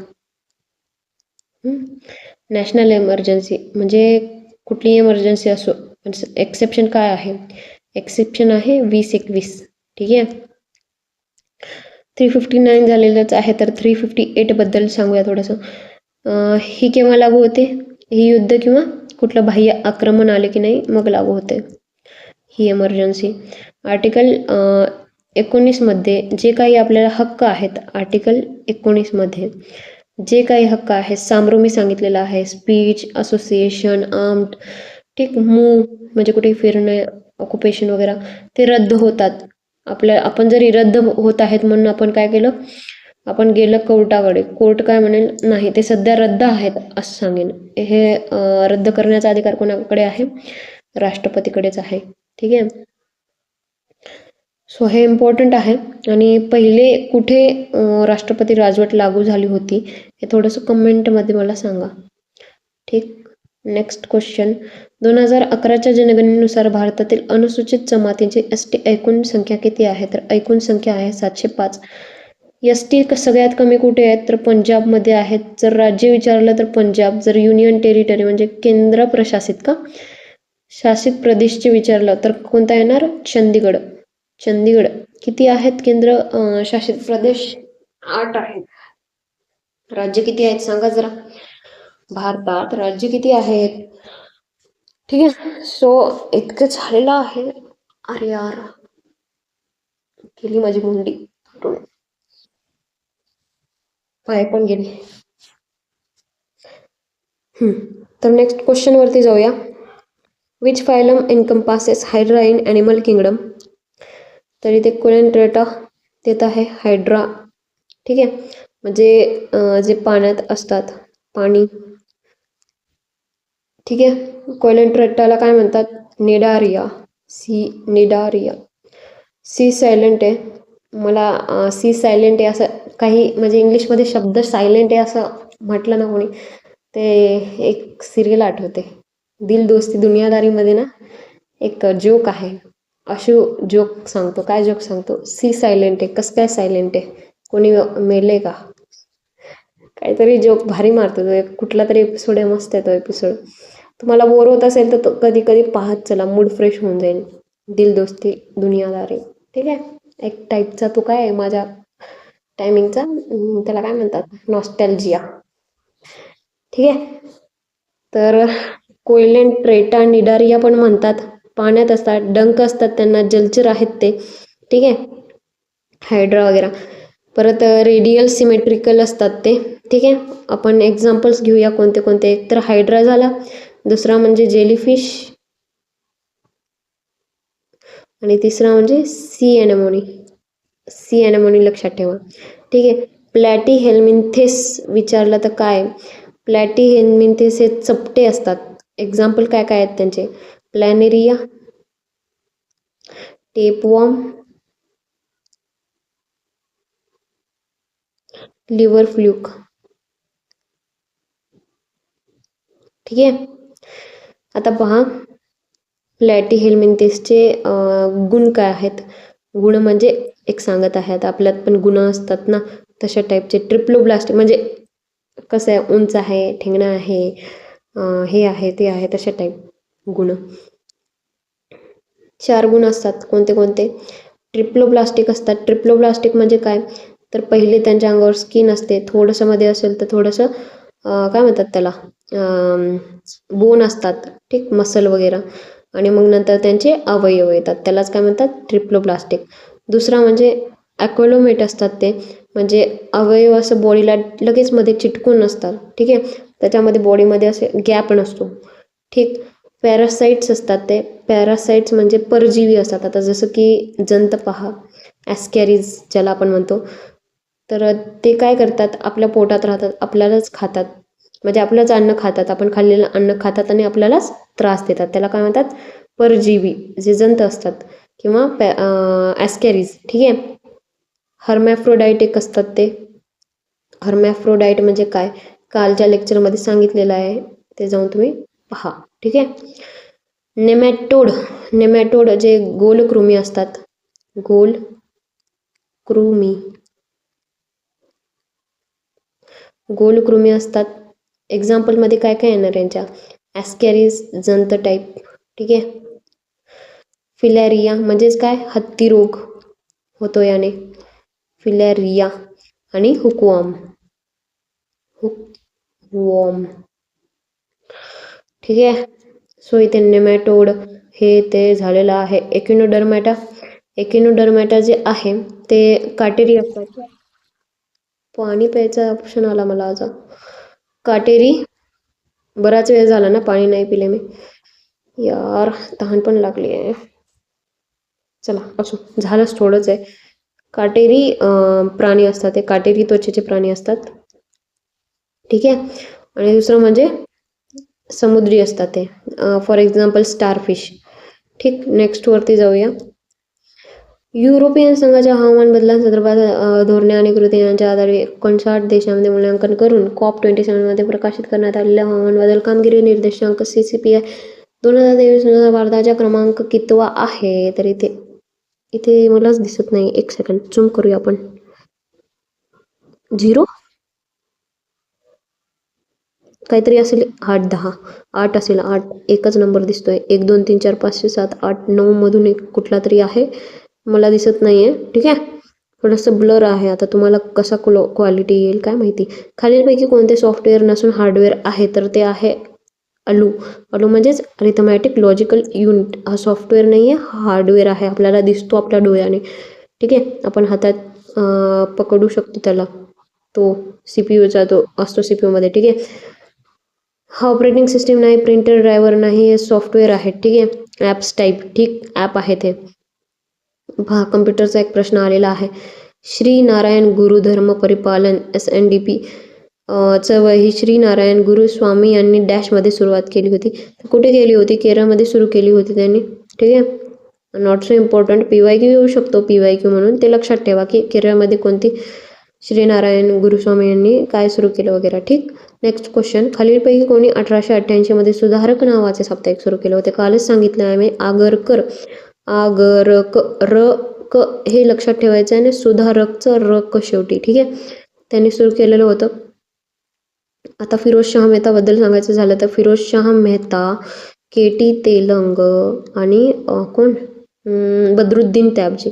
नॅशनल इमर्जन्सी म्हणजे कुठली इमर्जन्सी असो. एक्सेप्शन काय आहे? एक्सेप्शन आहे 2021. ठीक आहे. 359 झालेलंच आहे, तर 358 बद्दल सांगूया थोडंसं. ही केव्हा लागू होते? ही युद्ध किंवा कुठलं बाह्य आक्रमण आले की नाही मग लागू होते ही इमर्जन्सी. आर्टिकल 19 मध्ये जे काही आपल्याला हक्क आहेत, आर्टिकल 19 मध्ये जे काही हक्क आहेत, सामरू सांगितलेलं आहे. स्पीच, असोसिएशन, आर्म्ड, ठीक, मूव म्हणजे कुठे फिरणे, ऑक्युपेशन वगैरे, ते रद्द होतात. आपण जरी रद्द होत आहेत म्हणून आपण काय केलं? आपण गेलं कोर्टाकडे. कोर्ट काय म्हणेल? नाही, ते सध्या रद्द आहेत असं सांगेन. हे रद्द करण्याचा अधिकार कोणाकडे आहे? राष्ट्रपतीकडेच आहे. ठीक आहे. सो हे इम्पॉर्टंट आहे. आणि पहिले कुठे राष्ट्रपती राजवट लागू झाली होती हे थोडंसं कमेंटमध्ये मला सांगा. ठीक. Next question. 2011च्या जनगणनेनुसार भारतातील अनुसूचित जमातींची ST एकूण संख्या किती आहे? तर एकूण संख्या आहे 705. ST सगळ्यात कमी कुठे आहेत? तर पंजाबमध्ये आहेत. जर राज्य विचारलं तर पंजाब. जर युनियन टेरिटरी म्हणजे केंद्र प्रशासित का शासित प्रदेशचे विचारलं तर कोणता येणार? चंदीगड. चंदीगड. किती आहेत केंद्र शासित प्रदेश? 8 आहेत. राज्य किती आहेत सांगा जरा. भारतात राज्य किती आहेत? ठीक आहे. सो इतकं झालेलं आहे. अरे यार, गेली माझी मुंडी, पाय पण गेली. तर नेक्स्ट क्वेश्चन वरती जाऊया. Which phylum encompasses hydra in animal kingdom? तर इथे कोलेंट्रेटा देत आहे. हायड्रा. ठीक आहे. म्हणजे जे पाण्यात असतात, पाणी. ठीक आहे. कोलेंट्रेटाला काय म्हणतात? निडारिया. निडारिया. सी सायलेंट आहे. मला सी सायलेंट आहे असं काही म्हणजे इंग्लिशमध्ये शब्द सायलेंट आहे असं म्हटलं ना कोणी, ते एक सिरियल आठवते, दिल दोस्ती दुनियादारीमध्ये ना एक जोक आहे. अशू जोक सांगतो. काय जोक सांगतो? सी सायलेंट आहे. कसं काय सायलेंट आहे? कोणी मेले का? काहीतरी जोक भारी मारतो तो. एक कुठला तरी एपिसोड आहे, मस्त आहे तो एपिसोड. तुम्हाला बोर होत असेल तर कधी कधी पाहत चला, मूड फ्रेश होऊन जाईल. दिल दोस्ती दुनियादारी. ठीक आहे. एक टाईपचा तो काय आहे माझ्या टायमिंगचा, त्याला काय म्हणतात, नॉस्टॅल्जिया. ठीक आहे. तर कोयलेन ट्रेटा निडारिया पण म्हणतात. पाण्यात असतात, डंक असतात त्यांना, जलचर आहेत ते. ठीक आहे. हायड्रा वगैरे. परत रेडियल सिमेट्रिकल असतात ते. ठीक आहे. आपण एक्झाम्पल्स घेऊया कोणते कोणते. एक तर हायड्रा झाला, दुसरा म्हणजे जेलीफिश, आणि तिसरा म्हणजे सी एनेमोनी. सी एनेमोनी लक्षात ठेवा. ठीक आहे. प्लॅटी हेल्मिंथेस विचारलं तर काय? प्लॅटी हेल्मिंथेस हे चपटे असतात. एक्झाम्पल काय काय आहेत त्यांचे? Planaria, tapeworm, liver fluke. ठीक आहे. आता पहा, प्लॅटी हेल्मिंथेसचे गुण काय आहेत? गुण म्हणजे एक सांगत आहे, आता आपल्यात पण गुण असतात ना तशा टाईपचे. ट्रिप्लोब्लास्टिक म्हणजे कसं आहे, उंच आहे, ठेंगणं आहे, हे आहे ते आहे, तशा टाईप गुण. 4 गुण असतात. कोणते कोणते? ट्रिप्लोब्लास्टिक असतात. ट्रिप्लोब्लास्टिक म्हणजे काय? तर पहिले त्यांच्या अंगावर स्किन असते, थोडंसं मध्ये असेल तर थोडंसं काय म्हणतात त्याला, बोन असतात. ठीक, मसल वगैरे. आणि मग नंतर त्यांचे अवयव येतात, त्यालाच काय म्हणतात? ट्रिप्लोब्लास्टिक. दुसरा म्हणजे ॲक्वलोमेट असतात ते, म्हणजे अवयव असं बॉडीला लगेच मध्ये चिटकून नसतात. ठीक आहे. त्याच्यामध्ये बॉडीमध्ये असे गॅप नसतो. ठीक. पॅरासाइट्स असतात ते. पॅरासाइट्स म्हणजे परजीवी असतात. आता जसं की जंत पहा, ॲस्कॅरिज ज्याला आपण म्हणतो, तर ते काय करतात, आपल्या पोटात राहतात, आपल्यालाच खातात, म्हणजे आपलंच अन्न खातात, आपण खाल्लेलं अन्न खातात आणि आपल्यालाच त्रास देतात. त्याला काय म्हणतात? परजीवी, जे जंत असतात, किंवा ॲस्कॅरिज. ठीक आहे. हर्मॅफ्रोडाईट एक असतात ते. हर्मॅफ्रोडाईट म्हणजे काय? कालच्या लेक्चरमध्ये सांगितलेलं आहे, ते जाऊन तुम्ही पहा. ठीक आहे. नेमॅटोड. नेमॅटोड जे गोलकृमी असतात, गोलकृमी असतात. एक्झाम्पलमध्ये काय काय येणार यांच्या? ॲस्कॅरिस, जंत टाईप. ठीक आहे. फिलॅरिया म्हणजेच काय? हत्ती रोग होतो याने, फिलॅरिया. आणि हुकवॉर्म. ठीक आहे. सो इथे नेमॅटोड हे ते झालेलं आहे. एकिनोडर्मॅटा. एकिनोडर्मॅटा जे आहे ते काटेरी असतात. पाणी प्यायचा ऑप्शन आला मला आज. काटेरी. बराच वेळ झाला ना पाणी नाही पिले मी यार, तहान पण लागली आहे. चला असो, झालंच थोडंच आहे. काटेरी प्राणी असतात ते, काटेरी त्वचेचे प्राणी असतात. ठीक आहे. आणि दुसरं म्हणजे समुद्री असतात ते, फॉर एक्झाम्पल स्टारफिश. ठीक. नेक्स्ट वरती जाऊया. युरोपियन संघाच्या हवामान बदलांसंदर्भात धोरणे आणि कृती यांच्या आधारे 59 देशांमध्ये मूल्यांकन करून COP27 मध्ये प्रकाशित करण्यात आलेल्या हवामान बदल कामगिरी निर्देशांक CCPI 2023 नुसार भारताचा क्रमांक कितवा आहे? तर इथे मलाच दिसत नाही. एक सेकंड, झूम करूया आपण. 0 काहीतरी असेल, 8-10, 8 असेल, 8 एकच नंबर दिसतोय. 1 2 3 4 5 6 7 8 9 मधून एक कुठला तरी आहे, मला दिसत नाहीये. ठीक आहे. थोडंसं ब्लर आहे. आता तुम्हाला कसा क्वालिटी येईल काय माहिती. खालीलपैकी कोणते सॉफ्टवेअर नसून हार्डवेअर आहे? तर ते आहे अलू. अलू म्हणजेच अरिथमॅटिक लॉजिकल युनिट. हा सॉफ्टवेअर नाही आहे, हार्डवेअर आहे, आपल्याला दिसतो आपल्या डोळ्याने. ठीक आहे. आपण हातात पकडू शकतो त्याला, तो CPU तो असतो CPU मध्ये. ठीक आहे. हा ऑपरेटिंग सिस्टीम नाही, प्रिंटर ड्रायव्हर नाही, हे सॉफ्टवेअर आहे. ठीक आहे. Apps type. ठीक, ॲप आहे ते. पहा, कम्प्युटरचा एक प्रश्न आलेला आहे. श्री नारायण गुरु धर्म परिपालन SNDP चळवळ श्री नारायण गुरु स्वामी यांनी डॅशमध्ये सुरुवात केली होती. कुठे केली होती? केरळमध्ये सुरू केली होती त्यांनी. ठीक आहे. नॉट सो इम्पॉर्टंट PYQ येऊ शकतो PYQ म्हणून, ते लक्षात ठेवा की केरळमध्ये कोणती श्रीनारायण गुरुस्वामी यांनी काय सुरू केलं वगैरे. ठीक. नेक्स्ट क्वेश्चन, खालीलपैकी कोणी 1888 मध्ये सुधारक नावाचे साप्ताहिक सुरू केले होते? कालच सांगितलं आहे मी, आगरकर. आगरक, र क हे लक्षात ठेवायचं आहे आणि सुधारकचं र क शेवटी. ठीक आहे, त्यांनी सुरू केलेलं होतं. आता फिरोज शाह मेहताबद्दल सांगायचं झालं तर फिरोज शाह मेहता, KT तेलंग आणि कोण, बद्रुद्दीन त्याबजी.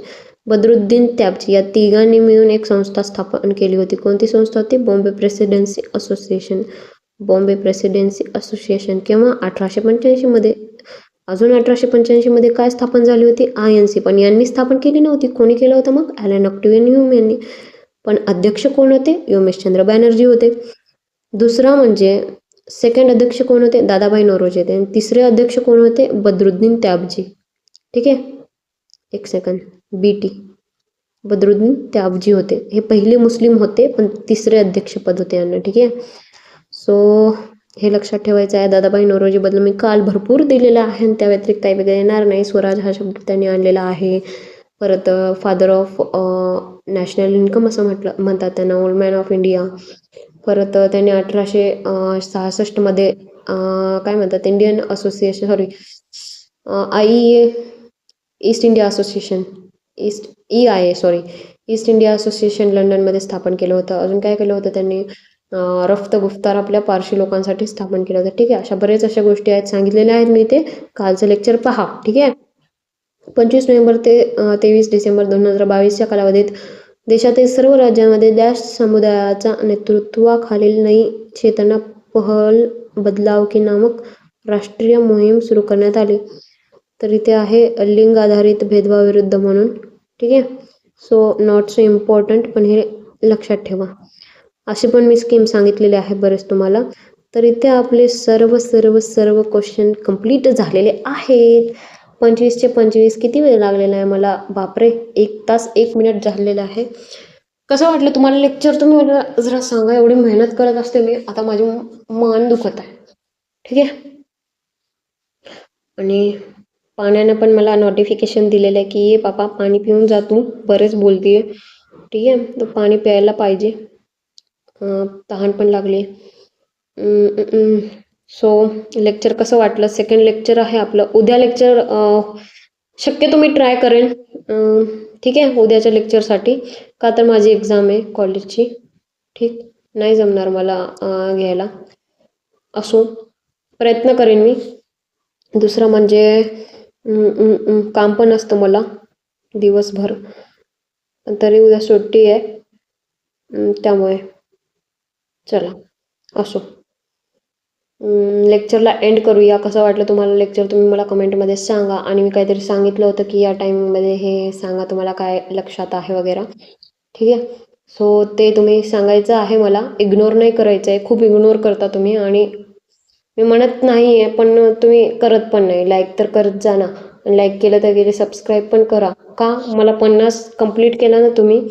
बद्रुद्दीन त्याबजी या तिघांनी मिळून एक संस्था स्थापन केली होती. कोणती संस्था होती? Bombay presidency association. Bombay presidency association केव्हा? 1885 मध्ये. अजून 1885 मध्ये काय स्थापन झाली होती? INC. पण यांनी स्थापन केली नव्हती. कोणी केलं होतं मग? ॲलन ऑक्टेवियन ह्यूम यांनी. पण अध्यक्ष कोण होते? योमेशचंद्र बॅनर्जी होते. दुसरा म्हणजे सेकंड अध्यक्ष कोण होते? दादाभाई नौरोजी होते. आणि तिसरे अध्यक्ष कोण होते? बद्रुद्दीन त्याबजी. ठीक आहे, एक सेकंड, BT बद्रुद्दीन त्याबजी होते. हे पहिले मुस्लिम होते पण तिसरे अध्यक्षपद होते यांना. ठीक आहे, सो हे लक्षात ठेवायचं आहे. दादाभाई नौरोजीबद्दल मी काल भरपूर दिलेलं आहे आणि त्या व्यतिरिक्त काही वेगळं येणार नाही. स्वराज हा शब्द त्यांनी आणलेला आहे. परत फादर ऑफ नॅशनल इन्कम असं म्हणतात त्यांना, ओल्ड मॅन ऑफ इंडिया. परत त्यांनी 1866 मध्ये काय म्हणतात, Indian association, sorry IEA, east India association, EIA sorry, east India association लंडनमध्ये स्थापन केलं होतं. अजून काय केलं होतं त्यांनी? रफ्त गुफ्तार आपल्या पारशी लोकांसाठी स्थापन केलं होतं. ठीक आहे, अशा बरेच अशा गोष्टी आहेत, सांगितलेल्या आहेत मी. ते कालचं लेक्चर पहा. ठीक आहे, 25 नोव्हेंबर ते 23 डिसेंबर 2022 कालावधीत देशातील सर्व राज्यांमध्ये डॅश समुदायाच्या नेतृत्वाखालील नई चेतना पहल बदलाव की नामक राष्ट्रीय मोहीम सुरू करण्यात आली. तर इथे आहे लिंग आधारित भेदभावाविरुद्ध म्हणून. ठीक आहे, सो नॉट सो इम्पॉर्टंट, पण हे लक्षात ठेवा. असे पण मी स्कीम सांगितलेले आहे बरेच तुम्हाला. तर इथे आपले सर्व सर्व सर्व क्वेश्चन कंप्लीट झालेले आहेत. 25चे 25. किती वेळ लागलेला आहे मला? बापरे, 1 तास 1 मिनिट झालेलं आहे. कसं वाटलं तुम्हाला लेक्चर? तुम्ही मला जरा सांगा. एवढी मेहनत करत असते मी, आता माझे मान दुखत आहे. ठीक आहे, आणि पाण्यानं पण मला नोटिफिकेशन दिलेलं आहे की ये पापा पाणी पिऊन जा, तू बरेच बोलतीये. ठीक आहे, तर पाणी प्यायला पाहिजे, तहान पण लागली. सो लेक्चर कसं वाटलं? सेकंड लेक्चर आहे आपलं. उद्या लेक्चर शक्यतो मी ट्राय करेन. ठीक आहे, उद्याच्या लेक्चरसाठी, का तर माझी एक्झाम आहे कॉलेजची. ठीक, नाही जमणार मला घ्यायला. असो, प्रयत्न करेन मी. दुसरं म्हणजे काम पण असतं मला दिवसभर, पण तरी उद्या सुट्टी आहे, त्यामुळे चला असो. लेक्चरला एंड करूया. कसं वाटलं तुम्हाला लेक्चर? तुम्ही मला कमेंटमध्ये सांगा. आणि मी काहीतरी सांगितलं होतं की या टायमिंगमध्ये हे सांगा, तुम्हाला काय लक्षात आहे वगैरे. ठीक आहे, सो ते तुम्ही सांगायचं आहे मला. इग्नोर नाही करायचं आहे. खूप इग्नोर करता तुम्ही, आणि मी म्हणत नाही आहे पण तुम्ही करत पण नाही. लाईक तर करत जा ना, लाईक केलं तर गेले, सबस्क्राईब पण करा. का? मला 50 कंप्लीट केला ना तुम्ही,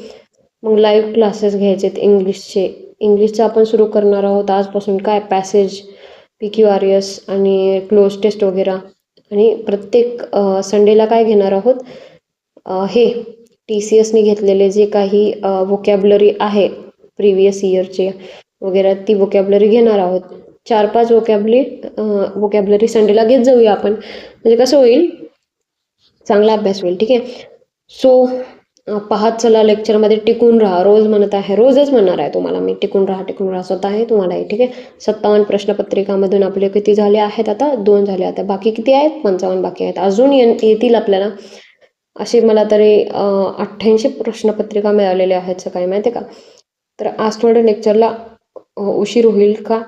मग लाईव्ह क्लासेस घ्यायचेत इंग्लिशचे. इंग्लिशचं आपण सुरू करणार आहोत आजपासून. काय पॅसेज, PQRS आणि क्लोज टेस्ट वगैरे. आणि प्रत्येक संडेला काय घेणार आहोत? हे TCSने घेतलेले जे काही वोकॅब्युलरी आहे प्रिव्हियस इयरचे वगैरे, ती वोकॅब्युलरी घेणार आहोत. 4-5 वोकॅब्युलरी संडेला घेत जाऊया आपण. म्हणजे कसं होईल? चांगला अभ्यास होईल. ठीक आहे, सो पाहत चला, लेक्चरमध्ये टिकून राहा. रोज म्हणत आहे, रोजच म्हणणार आहे तुम्हाला मी, टिकून राहा स्वतः आहे तुम्हालाही. ठीक आहे, 57 प्रश्नपत्रिकामधून आपले किती झाले आहेत? आता 2 झाले. आता बाकी किती आहेत? 55 बाकी आहेत. अजून येतील आपल्याला. असे मला तरी 88 प्रश्नपत्रिका मिळालेल्या आहेत सकाळी, माहिती आहे का. तर आज थोडं लेक्चरला उशीर होईल, का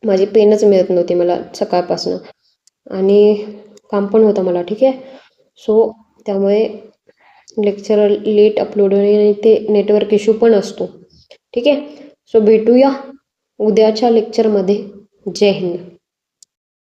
माझी पेनच मिळत नव्हती मला सकाळपासून, आणि काम पण होतं मला. ठीक आहे, सो त्यामुळे लेक्चर लेट अपलोड होईल आणि ते नेटवर्क इश्यू पण असतो. ठीक आहे, सो भेटूया उद्याच्या लेक्चरमध्ये. जय हिंद.